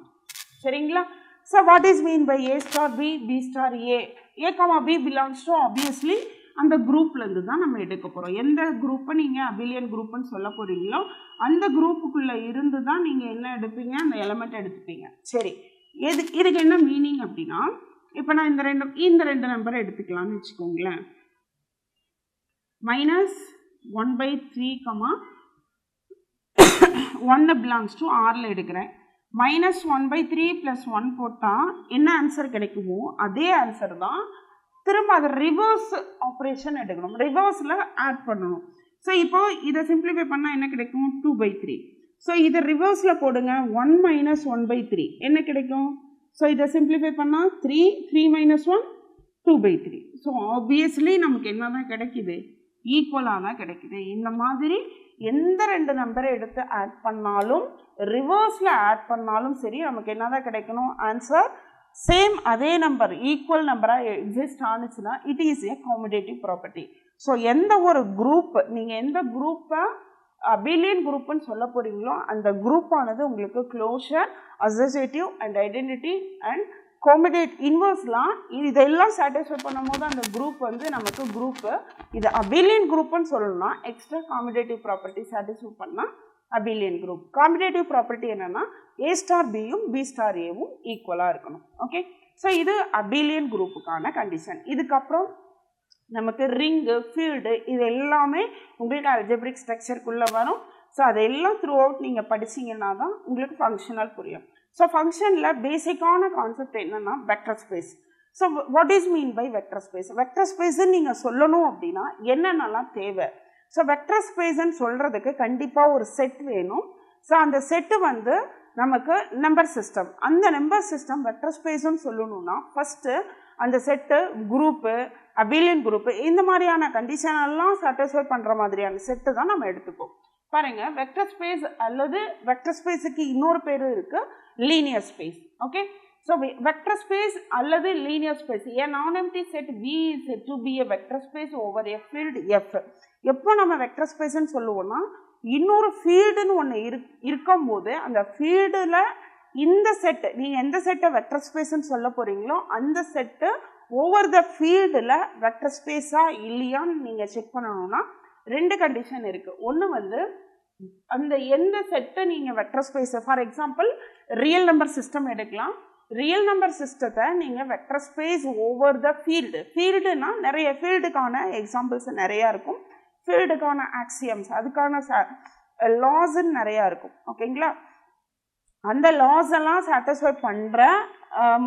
சரிங்களா? So what is mean by A star B, B star A? A, B belongs to obviously அந்த குரூப்லேருந்து தான் நம்ம எடுக்க போகிறோம். எந்த குரூப்பை நீங்கள் அபிலியன் குரூப்புன்னு சொல்ல போகிறீங்களோ அந்த குரூப்புக்குள்ளே இருந்து தான் நீங்கள் என்ன எடுப்பீங்க, அந்த எலமெண்ட் எடுத்துப்பீங்க. சரி, இதுக்கு என்ன மீனிங் அப்படின்னா இப்போ நான் இந்த ரெண்டு நம்பரை எடுத்துக்கலாம்னு வச்சுக்கோங்களேன். -1/3, 1 பிலாங்ஸ் டு ஆரில் எடுக்கிறேன். -1/3 + 1 போட்டால் என்ன ஆன்சர் கிடைக்குமோ அதே ஆன்சர் தான் திரும்ப அதை ரிவர்ஸ் ஆப்ரேஷன் எடுக்கணும், ரிவர்ஸில் ஆட் பண்ணணும். ஸோ இப்போ இதை சிம்பிளிஃபை பண்ணால் என்ன கிடைக்கும், 2/3. ஸோ இதை ரிவர்ஸில் போடுங்க, 1 - 1/3 என்ன கிடைக்கும். ஸோ இதை சிம்பிளிஃபை பண்ணால் 3 - 1 2/3. ஸோ ஆப்வியஸ்லி நமக்கு என்ன தான் கிடைக்குது, ஈக்குவலாக தான் கிடைக்குது. இந்த மாதிரி எந்த 2 நம்பரை எடுத்து ஆட் பண்ணாலும் ரிவர்ஸில் ஆட் பண்ணாலும் சரி நமக்கு என்ன தான் கிடைக்கணும், ஆன்சர் சேம் அதே நம்பர் ஈக்குவல் நம்பராக எக்ஸிஸ்ட் ஆனிச்சுன்னா it is a commutative property. So எந்த ஒரு குரூப் நீங்கள் எந்த குரூப்பை அபிலியன் குரூப்புன்னு சொல்ல போகிறீங்களோ அந்த குரூப்பானது உங்களுக்கு closure, associative and identity and commutative இன்வர்ஸ்லாம் இதெல்லாம் சாட்டிஸ்ஃபை பண்ணும் போது அந்த குரூப் வந்து நமக்கு குரூப்பு. இது அபிலியன் குரூப்புன்னு சொல்லணும்னா எக்ஸ்ட்ரா காம்பிடேட்டிவ் ப்ராப்பர்ட்டி சாட்டிஸ்ஃபை பண்ணால் அபிலியன் குரூப். காம்பிடேட்டிவ் ப்ராப்பர்ட்டி என்னென்னா A ஸ்டார் பியும் B ஸ்டார் ஏவும் ஈக்குவலாக இருக்கணும். ஓகே, ஸோ இது அபிலியன் குரூப்புக்கான கண்டிஷன். இதுக்கப்புறம் நமக்கு ரிங்கு, ஃபீல்டு இது எல்லாமே உங்களுக்கு அல்ஜெப்ரிக் ஸ்ட்ரக்சருக்குள்ளே வரும். ஸோ அதெல்லாம் த்ரூ அவுட் நீங்கள் படிச்சிங்கன்னா தான் உங்களுக்கு ஃபங்க்ஷனல் புரியும். ஸோ ஃபங்க்ஷனில் பேசிக்கான கான்செப்ட் என்னென்னா vector space. So what is mean by vector space? Vector ஸ்பேஸுன்னு நீங்கள் சொல்லணும் அப்படின்னா என்னென்னலாம் தேவை? ஸோ வெக்டர் ஸ்பேஸ்ன்னு சொல்கிறதுக்கு கண்டிப்பாக ஒரு செட் வேணும். ஸோ அந்த செட்டு வந்து நமக்கு நம்பர் சிஸ்டம். அந்த நம்பர் சிஸ்டம் வெக்டர் ஸ்பேஸ்ன்னு சொல்லணும்னா ஃபஸ்ட்டு அந்த செட்டு குரூப்பு, அபிலியன் குரூப்பு இந்த மாதிரியான கண்டிஷனெல்லாம் சாட்டிஸ்ஃபை பண்ணுற மாதிரியான செட்டு தான் நம்ம எடுத்துப்போம். பாருங்கள், வெக்டர் ஸ்பேஸ் அல்லது வெக்டர் ஸ்பேஸுக்கு இன்னொரு பேர் இருக்குது, linear space. Okay, so vector space அல்லது linear space. A non empty set V is said to be a vector space over a field F. எப்போ நம்ம வெக்டர் ஸ்பேஸ்ன்னு சொல்லுவோம்னா இன்னொரு ஃபீல்டுன்னு ஒன்று இருக்கும்போது அந்த ஃபீல்டில் இந்த செட்டு நீங்கள் எந்த செட்டை வெக்டர் ஸ்பேஸ்ன்னு சொல்ல போகிறீங்களோ அந்த செட்டு ஓவர் த ஃபீல்டில் வெக்டர் ஸ்பேஸாக இல்லையான்னு நீங்கள் செக் பண்ணணும்னா 2 கண்டிஷன் இருக்குது. ஒன்று வந்து அந்த எந்த செட்டை நீங்கள் வெக்டர் ஸ்பேஸை, for example real number system எடுக்கலாம். ரியல் நம்பர் சிஸ்டத்தை நீங்கள் வெக்டர் ஸ்பேஸ் ஓவர் த ஃபீல்டுனா நிறைய ஃபீல்டுக்கான எக்ஸாம்பிள்ஸ் நிறையா இருக்கும், ஃபீல்டுக்கான ஆக்சியம்ஸ் அதுக்கான லாஸ்ன்னு நிறையா இருக்கும். ஓகேங்களா, அந்த லாஸ் எல்லாம் சாட்டிஸ்ஃபை பண்ணுற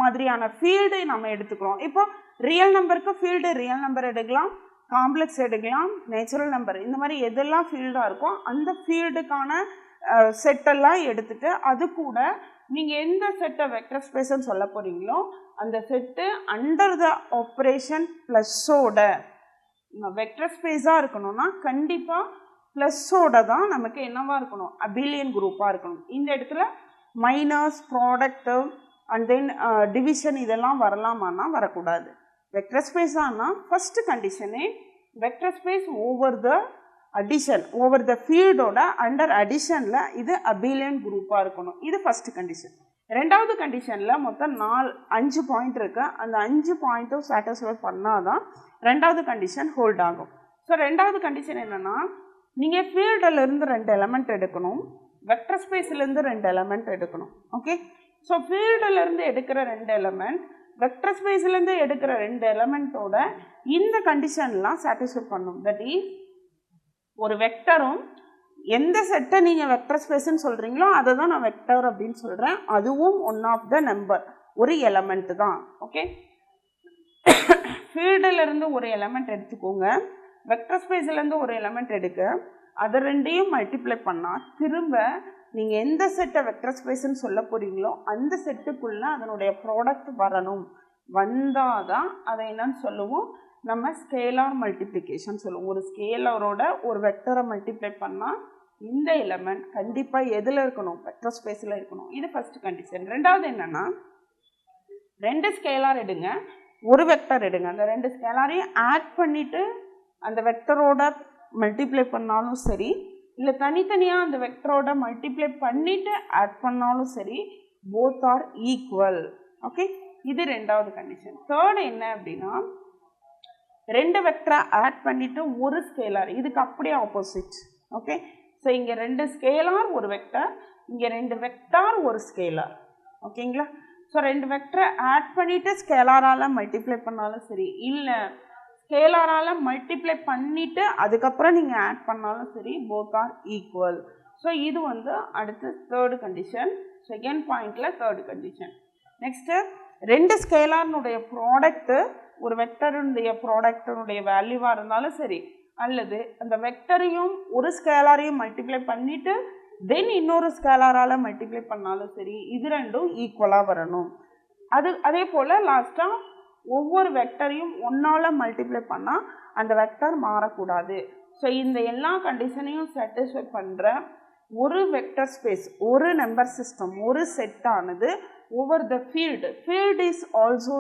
மாதிரியான ஃபீல்டு நம்ம எடுத்துக்கிறோம். இப்போ ரியல் நம்பருக்கு ஃபீல்டு ரியல் நம்பர் எடுக்கலாம், காம்ப்ளெக்ஸ் எடுக்கலாம், நேச்சுரல் நம்பர், இந்த மாதிரி எதெல்லாம் ஃபீல்டாக இருக்கும் அந்த ஃபீல்டுக்கான செட்டெல்லாம் எடுத்துட்டு அது கூட நீங்கள் எந்த செட்டை வெக்டர் ஸ்பேஸ்ன்னு சொல்ல போகிறீங்களோ அந்த செட்டு அண்டர் த ஆப்ரேஷன் ப்ளஸ்ஸோட வெக்டர் ஸ்பேஸாக இருக்கணும்னா கண்டிப்பாக ப்ளஸ்ஸோட தான் நமக்கு என்னவாக இருக்கணும், அபிலியன் குரூப்பாக இருக்கணும். இந்த இடத்துல minus, product and then division இதெல்லாம் வரலாமான்னா வரக்கூடாது. வெக்டர் ஸ்பேஸ் ஆனால் ஃபஸ்ட்டு கண்டிஷனே vector space over the addition, over the ஃபீல்டோட அண்டர் அடிஷனில் இது அபிலியன் குரூப்பாக இருக்கணும். இது ஃபஸ்ட்டு கண்டிஷன். ரெண்டாவது கண்டிஷனில் மொத்தம் 5 பாயிண்ட் இருக்குது. அந்த 5 பாயிண்ட்டும் சாட்டிஸ்ஃபை பண்ணால் தான் ரெண்டாவது கண்டிஷன் ஹோல்ட் ஆகும். ஸோ ரெண்டாவது கண்டிஷன் என்னென்னா, நீங்கள் ஃபீல்டிலேருந்து 2 எலமெண்ட் எடுக்கணும், வெக்டர் ஸ்பேஸ்லேருந்து 2 எலமெண்ட் எடுக்கணும். ஓகே, ஸோ ஃபீல்டிலேருந்து எடுக்கிற 2 எலமெண்ட் வெக்டர் ஸ்பேஸ்லேருந்து எடுக்கிற 2 எலமெண்ட்டோட இந்த கண்டிஷன்லாம் சாட்டிஸ்ஃபை பண்ணும். தட் இஸ் ஒரு வெக்டரும் எந்த செட்டை நீங்கள் வெக்டர் ஸ்பேஸ்ன்னு சொல்கிறீங்களோ அதை தான் நான் வெக்டர் அப்படின்னு சொல்கிறேன், அதுவும் ஒன் ஆஃப் த நம்பர், ஒரு எலமெண்ட் தான். ஓகே, ஃபீல்டிலேருந்து ஒரு எலமெண்ட் எடுத்துக்கோங்க, வெக்டர் ஸ்பேஸ்லேருந்து ஒரு எலமெண்ட் எடுக்க, அதை ரெண்டையும் மல்டிப்ளை பண்ணால் திரும்ப நீங்கள் எந்த செட்டை வெக்டர் ஸ்பேஸ்ன்னு சொல்ல போகிறீங்களோ அந்த செட்டுக்குள்ளே அதனுடைய ப்ராடக்ட் வரணும். வந்தால் தான் அதை என்னன்னு சொல்லுவோம், நம்ம ஸ்கேலார் மல்டிப்ளிகேஷன் சொல்லுவோம். ஒரு ஸ்கேலரோட ஒரு வெக்டரை மல்டிப்ளை பண்ணால் இந்த எலமெண்ட் கண்டிப்பாக எதில் இருக்கணும், வெக்டர் ஸ்பேஸில் இருக்கணும். இது ஃபஸ்ட்டு கண்டிஷன். ரெண்டாவது என்னென்னா, 2 ஸ்கேலார் எடுங்க, ஒரு வெக்டர் எடுங்க, அந்த 2 ஸ்கேலாரையும் ஆட் பண்ணிவிட்டு அந்த வெக்டரோட மல்டிப்ளை பண்ணாலும் சரி, இல்லை தனித்தனியாக அந்த வெக்டரோட மல்டிப்ளை பண்ணிவிட்டு ஆட் பண்ணாலும் சரி, போத் ஆர் ஈக்குவல். ஓகே, இது ரெண்டாவது கண்டிஷன். தேர்டு என்ன அப்படின்னா, 2 வெக்டரை ஆட் பண்ணிவிட்டு ஒரு ஸ்கேலார், இதுக்கு அப்படியே ஆப்போசிட். ஓகே, ஸோ இங்கே 2 ஸ்கேலார் ஒரு வெக்டர், இங்கே 2 வெக்டார் ஒரு ஸ்கேலார். ஓகேங்களா, ஸோ 2 வெக்டரை ஆட் பண்ணிவிட்டு ஸ்கேலாரால் மல்டிப்ளை பண்ணாலும் சரி, இல்லை ஸ்கேலாரால் மல்டிப்ளை பண்ணிவிட்டு அதுக்கப்புறம் நீங்கள் ஆட் பண்ணாலும் சரி, போத் ஆர் ஈக்குவல். ஸோ இது அடுத்து தேர்டு கண்டிஷன், செகண்ட் பாயிண்டில் தேர்டு கண்டிஷன். நெக்ஸ்ட்டு 2 ஸ்கேலார்னுடைய ப்ராடக்ட்டு ஒரு வெக்டருடைய ப்ராடக்டனுடைய வேல்யூவாக இருந்தாலும் சரி, அல்லது அந்த வெக்டரையும் ஒரு ஸ்கேலாரையும் மல்டிப்ளை பண்ணிவிட்டு தென் இன்னொரு ஸ்கேலாரால் மல்டிப்ளை பண்ணாலும் சரி, இது ரெண்டும் ஈக்குவலாக வரணும். அதே போல் லாஸ்ட்டாக ஒவ்வொரு வெக்டரையும் ஒன்றால் மல்டிப்ளை பண்ணால் அந்த வெக்டர் மாறக்கூடாது. ஸோ இந்த எல்லா கண்டிஷனையும் சாட்டிஸ்ஃபை பண்ணுற ஒரு வெக்டர் ஸ்பேஸ், ஒரு நம்பர் சிஸ்டம், ஒரு செட்டானது over the field is also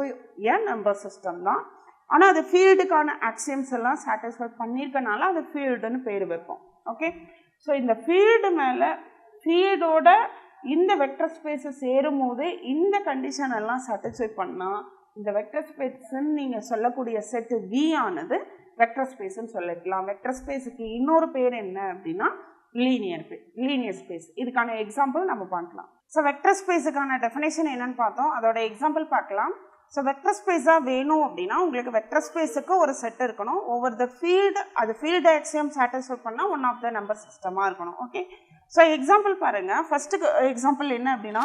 a number system தான். ஆனால் அது ஃபீல்டுக்கான ஆக்சியம்ஸ் எல்லாம் சாட்டிஸ்ஃபை பண்ணியிருக்கனால அது ஃபீல்டுன்னு பேர் வைப்போம். ஓகே, ஸோ இந்த ஃபீல்டு மேலே ஃபீல்டோட இந்த வெக்டர் ஸ்பேஸை சேரும் போது இந்த கண்டிஷன் எல்லாம் சாட்டிஸ்ஃபை பண்ணால் இந்த வெக்டர் ஸ்பேஸ்ன்னு நீங்கள் சொல்லக்கூடிய செட்டு V ஆனது வெக்டர் ஸ்பேஸ்ன்னு சொல்லிக்கலாம். வெக்டர் ஸ்பேஸுக்கு இன்னொரு பேர் என்ன அப்படின்னா லீனியர் ஸ்பேஸ். இதுக்கான எக்ஸாம்பிள் நம்ம பார்க்கலாம். ஸோ வெக்டர் ஸ்பேஸுக்கான டெஃபினேஷன் என்னன்னு பார்த்தோம், அதோட எக்ஸாம்பிள் பார்க்கலாம். ஸோ வெக்டர் ஸ்பேஸாக வேணும் அப்படின்னா உங்களுக்கு வெக்டர் ஸ்பேஸுக்கு ஒரு செட் இருக்கணும், ஓவர் த ஃபீல்டு, அது ஃபீல்டு ஆக்சியம் சாட்டிஸ்ஃபை பண்ணால் ஒன் ஆஃப் த நம்பர் சிஸ்டமாக இருக்கணும். ஓகே, ஸோ எக்ஸாம்பிள் பாருங்கள். ஃபஸ்ட்டு எக்ஸாம்பிள் என்ன அப்படின்னா,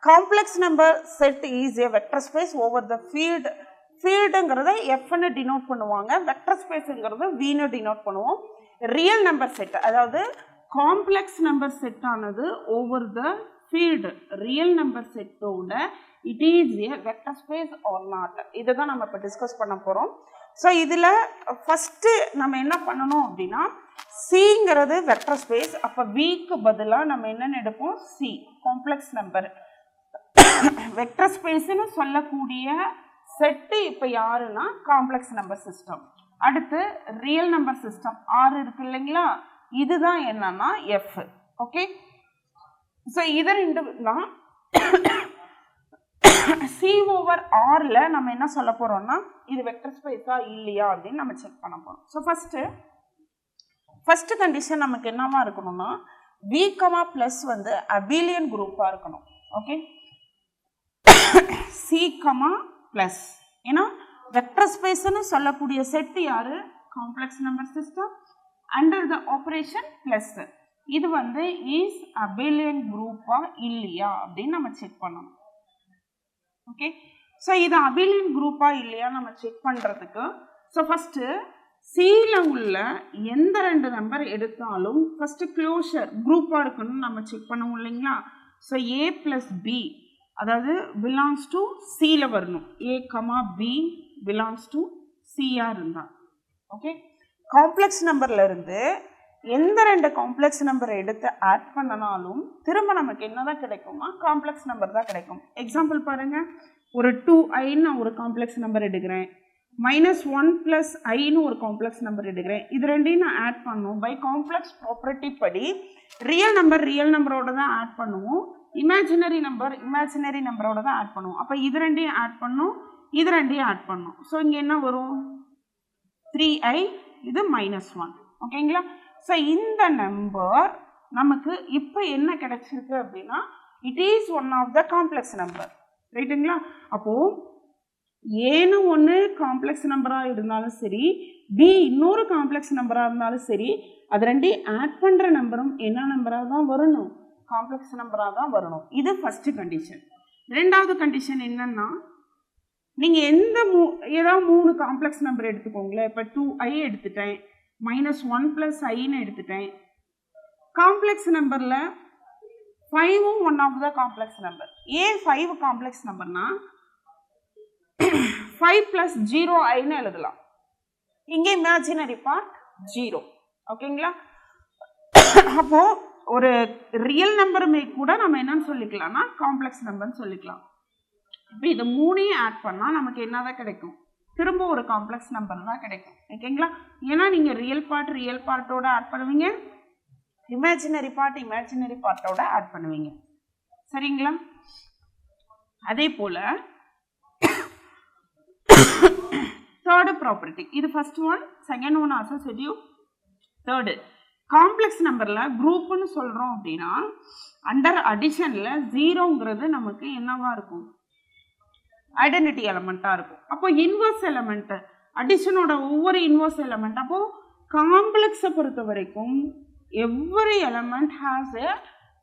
complex number set is a vector space over the ஃபீல்டுங்கிறத எஃப்னு டினோட் பண்ணுவாங்க, வெக்டர் ஸ்பேஸுங்கிறது வின்னு டினோட் பண்ணுவோம். ரியல் நம்பர் செட், அதாவது காம்ப்ளெக்ஸ் நம்பர் செட் ஆனது over the field real number செட்டோட it is a vector space or not, இதை தான் நம்ம இப்போ டிஸ்கஸ் பண்ண போகிறோம். ஸோ இதில் ஃபஸ்ட்டு நம்ம என்ன பண்ணணும் அப்படின்னா, சிங்கிறது வெக்டர் ஸ்பேஸ், அப்போ விக்கு பதிலாக நம்ம என்னென்னு எடுப்போம், சி காம்ப்ளெக்ஸ் நம்பர் வெக்டர் ஸ்பேஸ்ன்னு சொல்லக்கூடிய செட்டு இப்போ யாருன்னா காம்ப்ளெக்ஸ் நம்பர் சிஸ்டம். அடுத்து ரியல் நம்பர் சிஸ்டம் 6 இருக்கு இல்லைங்களா, இதுதான் என்னன்னா எஃப். ஓகே, ஸோ இதை ரெண்டு தான் சி ஓவர் ஆரில் நம்ம என்ன சொல்ல போகிறோம்னா இது வெக்டர் ஸ்பேஸா இல்லையா அப்படின்னு நம்ம செக் பண்ண போகிறோம். ஸோ ஃபஸ்ட்டு கண்டிஷன் நமக்கு என்னவா இருக்கணும்னா V, ப்ளஸ் அபிலியன் குரூப்பாக இருக்கணும். Okay, C, plus. ஏன்னா வெக்டர் ஸ்பேஸ்னு சொல்லக்கூடிய செட் யாரு? Complex number system under the operation plus. இது வந்து இஸ் அபிலியன் குரூப்பா இல்லையா அப்படின்னு நம்ம செக் பண்ணணும். ஓகே, ஸோ இது அபிலியன் குரூப்பா இல்லையா நம்ம செக் பண்ணுறதுக்கு ஸோ ஃபஸ்ட்டு சியில் உள்ள எந்த ரெண்டு நம்பர் எடுத்தாலும் ஃபஸ்ட்டு க்ளோஷர் குரூப்பாக இருக்கணும்னு நம்ம செக் பண்ணுவோம் இல்லைங்களா? ஸோ A + B அதாவது பிலாங்ஸ் டு சியில் வரணும். A, B பிலாங்ஸ் டு சியாக இருந்தால். ஓகே, காம்ப்ளெக்ஸ் நம்பரில் இருந்து எந்த ரெண்டு காம்ப்ளெக்ஸ் நம்பரை எடுத்து ஆட் பண்ணனாலும் திரும்ப நமக்கு என்ன தான் கிடைக்குமா? காம்ப்ளெக்ஸ் நம்பர் தான் கிடைக்கும். எக்ஸாம்பிள் பாருங்கள், ஒரு 2i நான் ஒரு காம்ப்ளெக்ஸ் நம்பர் எடுக்கிறேன், -1 + iன்னு ஒரு காம்ப்ளெக்ஸ் நம்பர் எடுக்கிறேன். இது ரெண்டையும் நான் ஆட் பண்ணுவோம். பை காம்ப்ளெக்ஸ் ப்ராப்பர்ட்டி படி ரியல் நம்பரோட தான் ஆட் பண்ணுவோம், இமேஜினரி நம்பரோட தான் ஆட் பண்ணுவோம். அப்போ இது ரெண்டையும் ஆட் பண்ணும், இது ரெண்டையும் ஆட் பண்ணும். ஸோ இங்கே என்ன வரும்? 3i, இது -1. ஓகேங்களா? ஸோ இந்த நம்பர் நமக்கு இப்போ என்ன கிடைச்சிருக்கு அப்படின்னா it is one of the complex number. ரைட்டுங்களா? அப்போது ஏன்னு ஒன்று காம்ப்ளெக்ஸ் நம்பராக இருந்தாலும் சரி, பி இன்னொரு காம்ப்ளெக்ஸ் நம்பராக இருந்தாலும் சரி, அது ரெண்டையும் ஆட் பண்ணுற நம்பரும் என்ன நம்பராக தான் வரணும்? காம்ப்ளெக்ஸ் நம்பராக தான் வரணும். இது ஃபஸ்ட்டு கண்டிஷன். ரெண்டாவது கண்டிஷன் என்னன்னா, நீங்கள் ஏதாவது 3 காம்ப்ளெக்ஸ் நம்பர் எடுத்துக்கோங்களேன். இப்போ 2i எடுத்துட்டேன், -1 + iன்னு எடுத்துட்டேன். காம்ப்ளெக்ஸ் நம்பரில் 5ம் one of the complex number. ஏன் 5 காம்ப்ளெக்ஸ் நம்பர்னா 5 + 0iன்னு எழுதலாம். இங்கே இமேஜினரி பார்ட் 0. ஓகேங்களா? அப்போ ஒரு ரியல் நம்பருமே கூட நம்ம என்னன்னு சொல்லிக்கலாம்னா காம்ப்ளெக்ஸ் நம்பர்னு சொல்லிக்கலாம். இப்போ இது 3ஐயும் ஆட் பண்ணால் நமக்கு என்னதான் கிடைக்கும்? திரும்ப ஒரு காம்ப்ளெக்ஸ் நம்பர் தான் கிடைக்கும். ஓகேங்களா? ஏன்னா நீங்கள் ரியல் பார்ட்டோட ஆட் பண்ணுவீங்க, இமேஜினரி பார்ட்டோட ஆட் பண்ணுவீங்க. சரிங்களா? அதே போல் தேர்டு ப்ராப்பர்ட்டி, இது first one, second one also said you. Third, complex நம்பரில் குரூப்னு சொல்கிறோம் அப்படின்னா அண்டர் அடிஷனில் 0ங்கிறது நமக்கு என்னவா இருக்கும்? ஐடென்டிட்டி எலமெண்ட்டாக இருக்கும். அப்போ இன்வர்ஸ் எலமெண்ட், அடிஷனோட ஒவ்வொரு இன்வர்ஸ் எலமெண்ட். அப்போது காம்ப்ளெக்ஸை பொறுத்த வரைக்கும் every element has a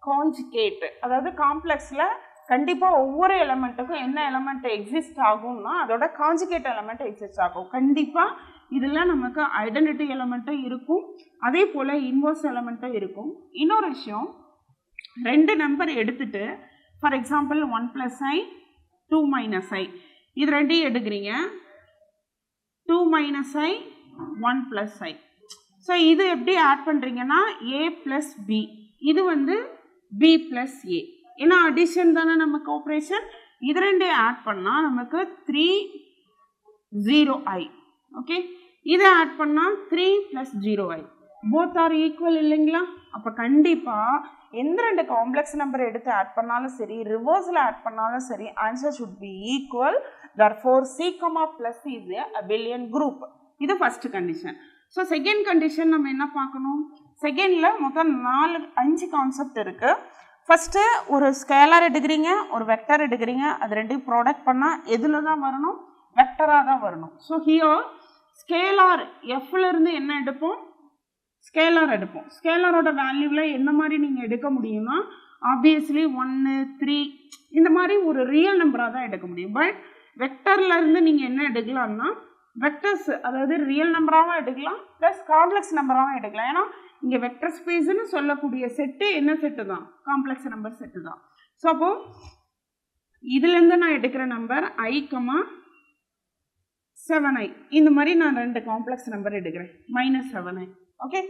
conjugate. அதாவது காம்ப்ளெக்ஸில் கண்டிப்பாக ஒவ்வொரு எலமெண்ட்டுக்கும் என்ன எலமெண்ட் எக்ஸிஸ்ட் ஆகும்னா அதோட கான்ஜுகேட் எலமெண்ட் எக்ஸிஸ்ட் ஆகும். கண்டிப்பாக இதில் நமக்கு ஐடென்டிட்டி எலமெண்ட்டும் இருக்கும், அதே போல் இன்வர்ஸ் எலமெண்ட்டும் இருக்கும். இன்னொரு விஷயம், ரெண்டு நம்பர் எடுத்துட்டு ஃபார் எக்ஸாம்பிள் 1 + i 2 - i இது ரெண்டையும் எடுக்கிறீங்க, 2 - i 1 + i. ஸோ இது எப்படி ஆட் பண்ணுறீங்கன்னா a + b, இது வந்து b + a. ஏன்னா அடிஷன் தானே நமக்கு ஆப்ரேஷன். இது ரெண்டையும் ஆட் பண்ணால் நமக்கு 3 0i. ஓகே, இதை ஆட் பண்ணால் 3 + 0i. போத் ஆர் ஈக்குவல் இல்லைங்களா? அப்போ கண்டிப்பாக எந்த ரெண்டு காம்ப்ளெக்ஸ் நம்பர் எடுத்து ஆட் பண்ணாலும் சரி, ரிவர்ஸில் ஆட் பண்ணாலும் சரி, answer should be equal. therefore C, plus is a abelian group. இது first condition. So second condition நம்ம என்ன பார்க்கணும்? செகண்டில் மொத்தம் 5 கான்செப்ட் இருக்குது. ஃபஸ்ட்டு ஒரு ஸ்கேலார் எடுக்கிறீங்க, ஒரு வெக்டர் எடுக்கிறீங்க, அது ரெண்டையும் ப்ராடக்ட் பண்ணால் எதில் தான் வரணும்? வெக்டராக தான் வரணும். ஸோ ஹியர் ஸ்கேலார் எஃப்லேருந்து என்ன எடுப்போம்? ஸ்கேலார் எடுப்போம். ஸ்கேலாரோட வேல்யூவில் என்ன மாதிரி நீங்கள் எடுக்க முடியும்னா ஆப்வியஸ்லி 1 3 இந்த மாதிரி ஒரு ரியல் நம்பராக தான் எடுக்க முடியும். பட் வெக்டர்லேருந்து நீங்கள் என்ன எடுக்கலாம்னா வெக்டர்ஸ், அதாவது ரியல் நம்பராகவும் எடுக்கலாம் ப்ளஸ் காம்ப்ளெக்ஸ் நம்பராகவும் எடுக்கலாம். ஏன்னா இங்கே வெக்டர் ஸ்பேஸ்ன்னு சொல்லக்கூடிய செட்டு என்ன செட்டு தான்? காம்ப்ளெக்ஸ் நம்பர் செட்டு தான். ஸோ அப்போது இதுலேருந்து நான் எடுக்கிற நம்பர் i, 7i. இந்த மாதிரி நான் ரெண்டு காம்ப்ளெக்ஸ் நம்பர் எடுக்கிறேன், -7i. ஓகே,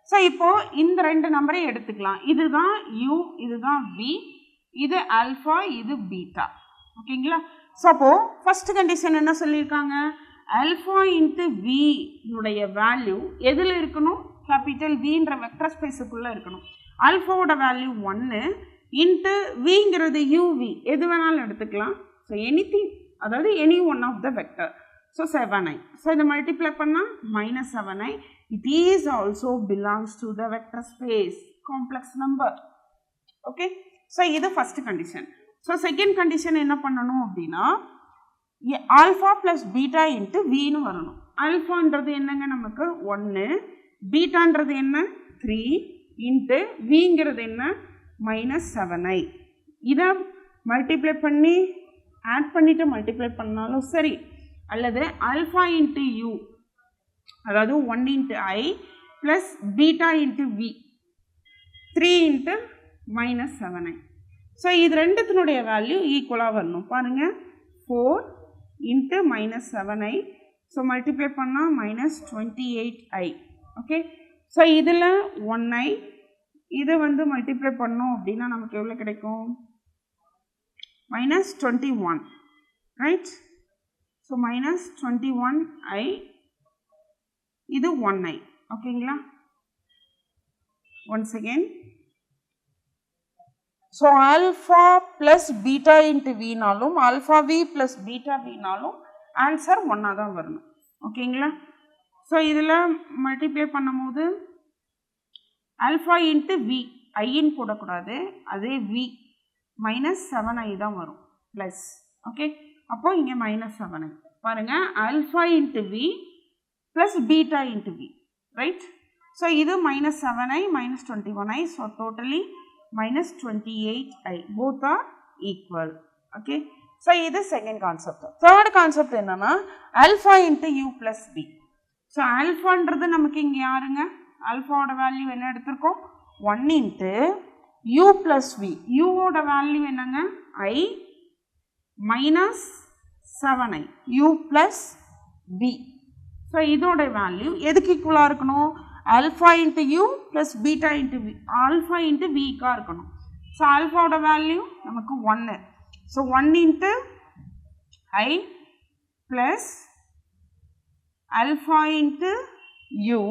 ஸோ இப்போது இந்த ரெண்டு நம்பரையும் எடுத்துக்கலாம். இதுதான் u, இதுதான் v, இது ஆல்ஃபா, இது பீட்டா. ஓகேங்களா? ஸோ அப்போது ஃபஸ்ட்டு கண்டிஷன் என்ன சொல்லியிருக்காங்க? ஆல்ஃபா இன்ட்டு வினுடைய வேல்யூ எதில் இருக்கணும்? கேபிட்டல் வின்ற வெக்டர் ஸ்பேஸுக்குள்ளே இருக்கணும். ஆல்ஃபாவோட வேல்யூ 1 இன்ட்டு விங்கிறது uv, எது வேணாலும் எடுத்துக்கலாம். ஸோ எனிதிங், அதாவது any one of the vector. So 7i. So இதை மல்டிப்ளை பண்ணால் -7i. It is also belongs to the vector space, complex number. Okay, so இது first condition. So second condition என்ன பண்ணணும் அப்படின்னா ஆல்ஃபா ப்ளஸ் பீட்டா இன்ட்டு வின்னு வரணும். ஆல்ஃபான்றது என்னங்க நமக்கு 1, பீட்டான்றது என்ன 3 இன்ட்டு விங்கிறது என்ன -7i. இதை மல்டிப்ளை பண்ணி ஆட் பண்ணிவிட்டு மல்டிப்ளை பண்ணாலும் சரி, அல்லது ஆல்ஃபா இன்ட்டு யூ அதாவது 1 into i plus beta into v 3 into -7i. ஸோ இது ரெண்டுத்தினுடைய வேல்யூ ஈக்குவலாக வரணும். பாருங்கள் 4 இன்ட்டு -7i. ஸோ மல்டிப்ளை பண்ணால் -28i. ஓகே, ஸோ இதில் 1i இது வந்து மல்டிப்ளை பண்ணோம் அப்படின்னா நமக்கு எவ்வளோ கிடைக்கும் -21, ரைட்? ஸோ -21i இது 1i. ஓகேங்களா? Once again, so alpha plus beta into வினாலும் ஆல்ஃபா வி ப்ளஸ் பீட்டா வினாலும் ஆன்சர் ஒன்றா தான் வரணும். ஓகேங்களா? ஸோ இதில் மல்டிப்ளை பண்ணும்போது ஆல்ஃபா இன்ட்டு வி ஐன்னு போடக்கூடாது, அதே வி -7i தான் வரும் ப்ளஸ். ஓகே, அப்போ இங்கே -7i. பாருங்கள், alpha into v plus beta into v, right? So இது -7i -21i. So totally -28i. both are equal. Okay, so இது செகண்ட் கான்செப்ட். தேர்ட் கான்செப்ட் என்னன்னா alpha into u plus b. So ஆல்ஃபான்றது நமக்கு இங்கே யாருங்க, ஆல்ஃபாவோட வேல்யூ என்ன எடுத்திருக்கோம் 1 இன்ட்டு யூ ப்ளஸ் வி. யூவோட வேல்யூ என்னங்க i -7i u plus b. So இதோட வேல்யூ எதுக்கு ஈக்குவலாக இருக்கணும், alpha into u plus beta into v, alpha into விக்காக இருக்கணும். ஸோ ஆல்ஃபாவோட வேல்யூ நமக்கு 1. So 1 into i plus alpha into u,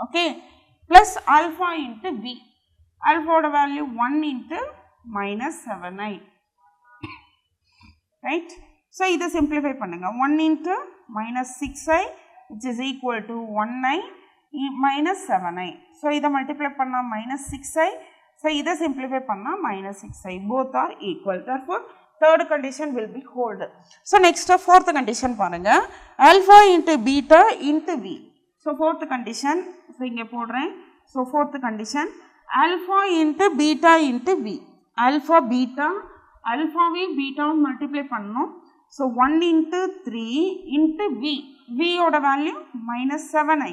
okay, plus alpha into v. ஆல்ஃபாவோட value 1 into -7i, right? So இதை சிம்பிளிஃபை பண்ணுங்க. 1 into -6i which is equal to 1i -7i. So இதை multiply பண்ணால் -6i. So இதை simplify பண்ணால் -6i. both are equal. therefore third condition will be hold. So next fourth condition பாருங்க, alpha into beta into v. So fourth condition, so இங்கே போடுறேன். So fourth condition alpha into beta into v. Alpha beta, ஆல்ஃபாவே பீட்டாவும் multiply பண்ணணும். So 1 into 3 into v. வியோட value -7i.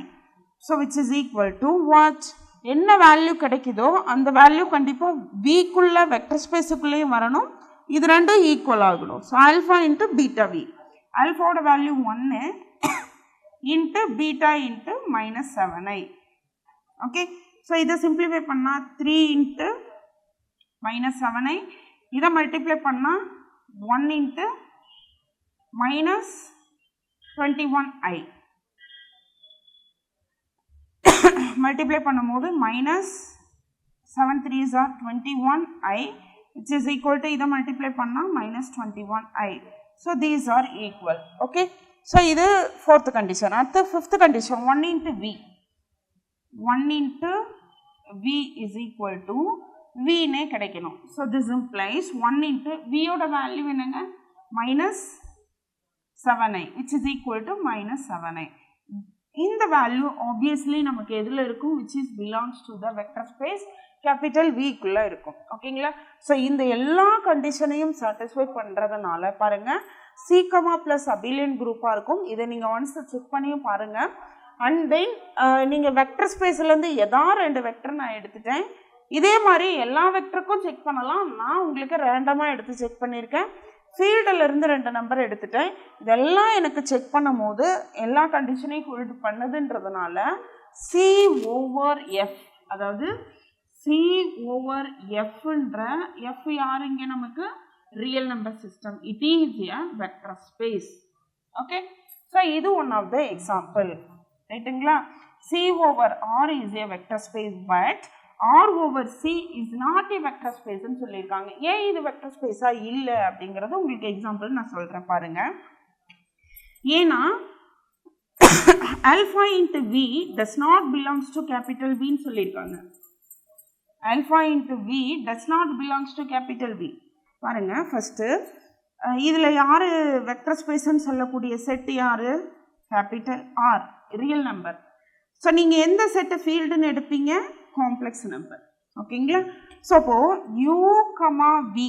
So which is equal to what, என்ன value கிடைக்குதோ அந்த value கண்டிப்பாக விக்குள்ள வெக்டர் ஸ்பேஸுக்குள்ளேயும் வரணும். இது ரெண்டும் ஈக்குவல் ஆகணும். So alpha into beta v. ஆல்ஃபாவோட value 1 into beta into -7i. Okay, so இதை சிம்பிளிஃபை பண்ணால் 3 இன்ட்டு -7i. இதை மல்டிப்ளை பண்ணால் 1 இன்ட்டு -21i. மல்டிப்ளை பண்ணும்போது -7 3s are 21i which is equal to இதை மல்டிப்ளை பண்ணால் -21i. So these are equal. Okay, so இது fourth condition. அடுத்து fifth condition 1 into v. 1 into v is equal to வினே கிடைக்கணும். So this implies 1 into வியோட value என்னங்க -7i which is equal to -7i. இந்த value obviously நமக்கு எதில் இருக்கும், which is belongs to the vector space capital விக்குள்ளே இருக்கும். ஓகேங்களா? ஸோ இந்த எல்லா கண்டிஷனையும் சாட்டிஸ்ஃபை பண்ணுறதுனால பாருங்கள் சீக்கமா ப்ளஸ் அபிலியன் குரூப்பாக இருக்கும். இதை நீங்கள் ஒன்ஸ் செக் பண்ணியும் பாருங்கள். அண்ட் தென் நீங்கள் வெக்டர் ஸ்பேஸ்லேருந்து எதாவது 2 வெக்டர் நான் எடுத்துட்டேன். இதே மாதிரி எல்லா வெக்டருக்கும் செக் பண்ணலாம். நான் உங்களுக்கு ரேண்டமாக எடுத்து செக் பண்ணியிருக்கேன். ஃபீல்டிலிருந்து 2 நம்பர் எடுத்துட்டேன். இதெல்லாம் எனக்கு செக் பண்ணும் போது எல்லா கண்டிஷனையும் ஹோல்டு பண்ணுதுன்றதுனால சி ஓவர் எஃப், அதாவது சி ஓவர் எஃப்ன்ற எஃப் யார் இங்கே நமக்கு real number system. It is a vector space. Okay, so இது ஒன் ஆஃப் த எக்ஸாம்பிள், ரைட்டுங்களா? C over R is a vector space but R over C is not a vector space ன்னு சொல்லியிருக்காங்க. ஏன் இது vector ஸ்பேஸா இல்லை அப்படிங்கிறது உங்களுக்கு example நான் சொல்கிறேன் பாருங்க. ஏன்னா alpha into V does not belongs to capital V ன்னு சொல்லியிருக்காங்க. alpha into V does not belongs to capital V. பாருங்க ஃபஸ்ட்டு இதில் யார் வெக்டர் ஸ்பேஸ்ன்னு சொல்லக்கூடிய செட் யார்? Capital R, real number. So நீங்கள் எந்த செட்டு ஃபீல்டுன்னு எடுப்பீங்க? Complex number. ஓகேங்களா? ஸோ அப்போது u comma v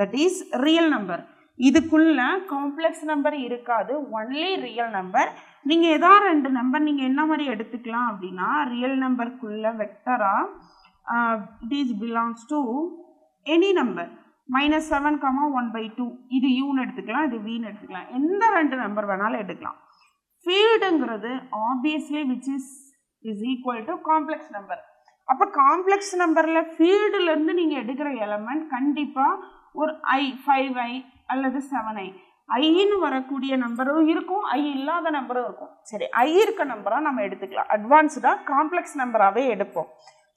that is real number. இதுக்குள்ள காம்ப்ளெக்ஸ் நம்பர் இருக்காது, ஒன்லி ரியல் நம்பர். நீங்கள் ஏதாவது 2 நம்பர் நீங்கள் என்ன மாதிரி எடுத்துக்கலாம் அப்படின்னா, ரியல் நம்பருக்குள்ள வெக்டரா it is belongs to any number -7, 1/2 இது யூன்னு எடுத்துக்கலாம், இது வின்னு எடுத்துக்கலாம். எந்த 2 நம்பர் வேணாலும் எடுக்கலாம். ஃபீல்டுங்கிறது obviously which is equal to complex number. அப்போ காம்ப்ளெக்ஸ் நம்பரில் ஃபீல்டுலேருந்து நீங்கள் எடுக்கிற எலமெண்ட் கண்டிப்பாக ஒரு 5i அல்லது 7i. ஐன்னு வரக்கூடிய நம்பரும் இருக்கும், ஐ இல்லாத நம்பரும் இருக்கும். சரி, ஐ இருக்க நம்பராக நம்ம எடுத்துக்கலாம். அட்வான்ஸ்டாக காம்ப்ளெக்ஸ் நம்பராகவே எடுப்போம்.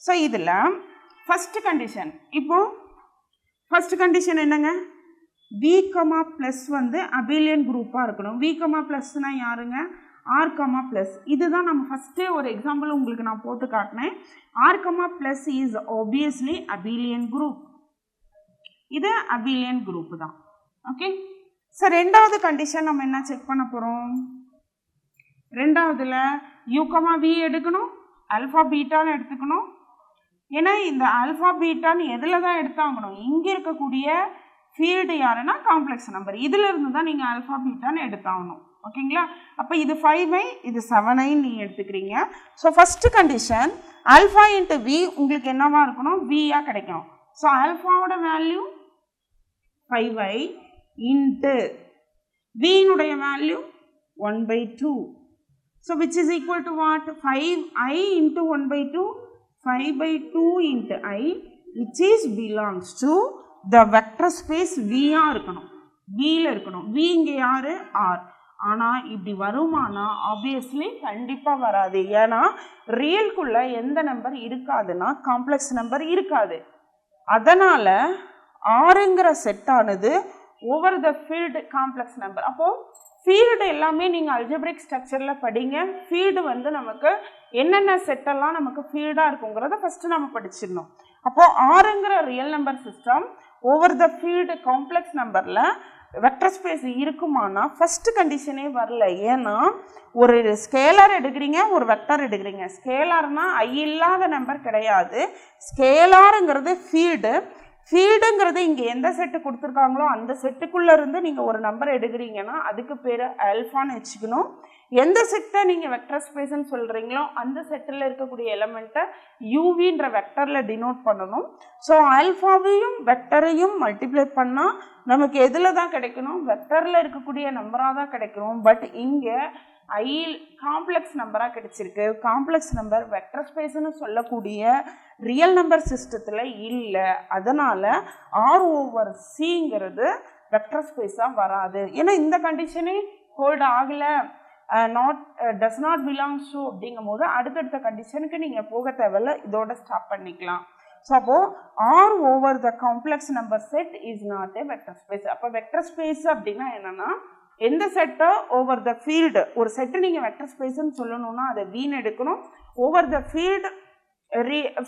ஸோ இதில் ஃபஸ்ட்டு கண்டிஷன், இப்போது ஃபஸ்ட்டு கண்டிஷன் என்னங்க? வி கமா ப்ளஸ் வந்து அபிலியன் குரூப்பாக இருக்கணும். வி கமா ப்ளஸ்னால் யாருங்க? R comma plus. இதுதான் நம்ம ஃபஸ்ட்டு ஒரு எக்ஸாம்பிள் உங்களுக்கு நான் போட்டு காட்டினேன். R comma plus is obviously abelian group. இது அபிலியன் குரூப் தான். ஓகே. ஸோ ரெண்டாவது கண்டிஷன் நம்ம என்ன செக் பண்ண போகிறோம்? ரெண்டாவதுல யூ கமா வி எடுக்கணும், ஆல்ஃபா பீட்டான்னு எடுத்துக்கணும். ஏன்னா இந்த ஆல்ஃபா பீட்டான்னு எதில் தான் எடுத்தாங்கணும்? இங்கே இருக்கக்கூடிய ஃபீல்டு யாருன்னா காம்ப்ளெக்ஸ் நம்பர். இதில் இருந்து தான் நீங்கள் ஆல்ஃபா பீட்டான்னு எடுத்தாகணும். ஓகேங்களா? அப்போ இது 5i, இது 7i நீங்கள் எடுத்துக்கிறீங்க. So first condition alpha into v உங்களுக்கு என்னவா இருக்கணும்? வியாக கிடைக்கும். ஸோ ஆல்ஃபாவோட வேல்யூ 5i இன்ட்டு வினுடைய value 1/2. So which is equal to what? 5i into 1/2, 5/2 into i which is belongs to the vector space v-ஆ இருக்கணும், v-ல இருக்கணும். v இங்கே யாரு? r. ஆனால் இப்படி வருமானா? ஆப்வியஸ்லி கண்டிப்பாக வராது. ஏன்னா ரியல்குள்ள எந்த நம்பர் இருக்காதுன்னா காம்ப்ளெக்ஸ் நம்பர் இருக்காது. அதனால் ஆறுங்கிற செட்டானது over the field complex number. அப்போது ஃபீல்டு எல்லாமே நீங்கள் அல்ஜெப்ரிக் ஸ்ட்ரக்சரில் படிங்க. ஃபீல்டு வந்து நமக்கு என்னென்ன செட்டெல்லாம் நமக்கு ஃபீல்டாக இருக்குங்கிறத ஃபஸ்ட்டு நம்ம படிச்சிடணும். அப்போது ஆறுங்கிற real number system over the field complex நம்பரில் வெக்டர் ஸ்பேஸ் இருக்குமானா ஃபஸ்ட்டு கண்டிஷனே வரல. ஏன்னா ஒரு ஸ்கேலார் எடுக்கிறீங்க, ஒரு வெக்டர் எடுக்கிறீங்க. ஸ்கேலார்னா ஐ இல்லாத நம்பர் கிடையாது. ஸ்கேலாருங்கிறது ஃபீல்டு. ஃபீல்டுங்கிறது இங்கே எந்த செட்டு கொடுத்துருக்காங்களோ அந்த செட்டுக்குள்ளே இருந்து நீங்கள் ஒரு நம்பர் எடுக்கிறீங்கன்னா அதுக்கு பேர் ஆல்ஃபான்னு வச்சுக்கணும். எந்த செட்டை நீங்கள் வெக்டர் ஸ்பேஸ்ன்னு சொல்கிறீங்களோ அந்த செட்டில் இருக்கக்கூடிய எலமெண்ட்டை யூவின்ற வெக்டரில் டினோட் பண்ணணும். ஸோ ஆல்ஃபாவையும் வெக்டரையும் மல்டிப்ளை பண்ணால் நமக்கு எதில் தான் கிடைக்கணும்? வெக்டரில் இருக்கக்கூடிய நம்பராக தான் கிடைக்கணும். பட் இங்கே ஐயில் காம்ப்ளெக்ஸ் நம்பராக கிடைச்சிருக்கு. காம்ப்ளெக்ஸ் நம்பர் வெக்டர் ஸ்பேஸ்ன்னு சொல்லக்கூடிய ரியல் நம்பர் சிஸ்டத்தில் இல்லை. அதனால் R/Cங்கிறது வெக்டர் ஸ்பேஸாக வராது. ஏன்னா இந்த கண்டிஷனே ஹோல்டு ஆகலை, டஸ் நாட் பிலாங்ஸ் டு அப்படிங்கும் போது அடுத்தடுத்த கண்டிஷனுக்கு நீங்கள் போக தேவையில்ல, இதோட ஸ்டாப் பண்ணிக்கலாம். ஸோ அப்போது R/the complex number set is not a vector space. அப்போ வெக்டர் ஸ்பேஸ் அப்படின்னா என்னென்னா எந்த செட்டை ஓவர் த ஃபீல்டு, ஒரு செட்டு நீங்கள் வெக்டர் ஸ்பேஸ்ன்னு சொல்லணும்னா அதை வீண் எடுக்கணும். ஓவர் த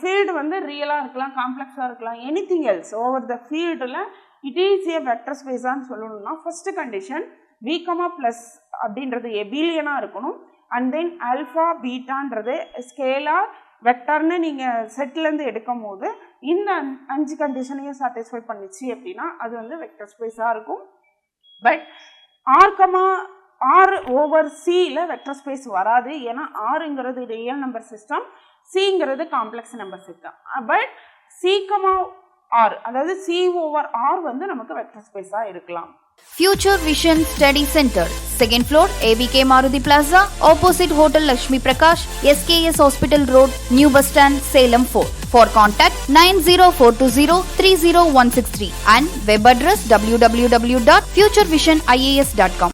ஃபீல்டு வந்து ரியலாக இருக்கலாம், காம்ப்ளெக்ஸாக இருக்கலாம், எனிதிங் எல்ஸ் ஓவர் த ஃபீல்டில் இட் இஸ் ஏ வெக்டர் ஸ்பேஸான்னு சொல்லணும்னா ஃபஸ்ட்டு கண்டிஷன் v, ப்ளஸ் அப்படின்றது எபிலியனாக இருக்கணும். அண்ட் தென் ஆல்ஃபா பீட்டான்றது ஸ்கேலார் வெக்டர்னு நீங்கள் செட்லேருந்து எடுக்கும் போது இந்த 5 கண்டிஷனையும் சாட்டிஸ்ஃபை பண்ணிச்சு அப்படின்னா அது வந்து வெக்டர் ஸ்பேஸாக இருக்கும். பட் R/Cல வெக்டர் ஸ்பேஸ் வராது. ஏன்னா ஆறுங்கிறது ரியல் நம்பர் சிஸ்டம், சிங்கிறது complex number system. But C/R அதாவது C/R வந்து நமக்கு வெக்டர் ஸ்பேஸாக இருக்கலாம். Future Vision Study Center, 2nd floor, ABK Maruti Plaza, opposite Hotel Lakshmi Prakash, SKS Hospital Road, New Bus Stand, Salem 4. For contact 90420 30163 and web address www.futurevision.ias.com.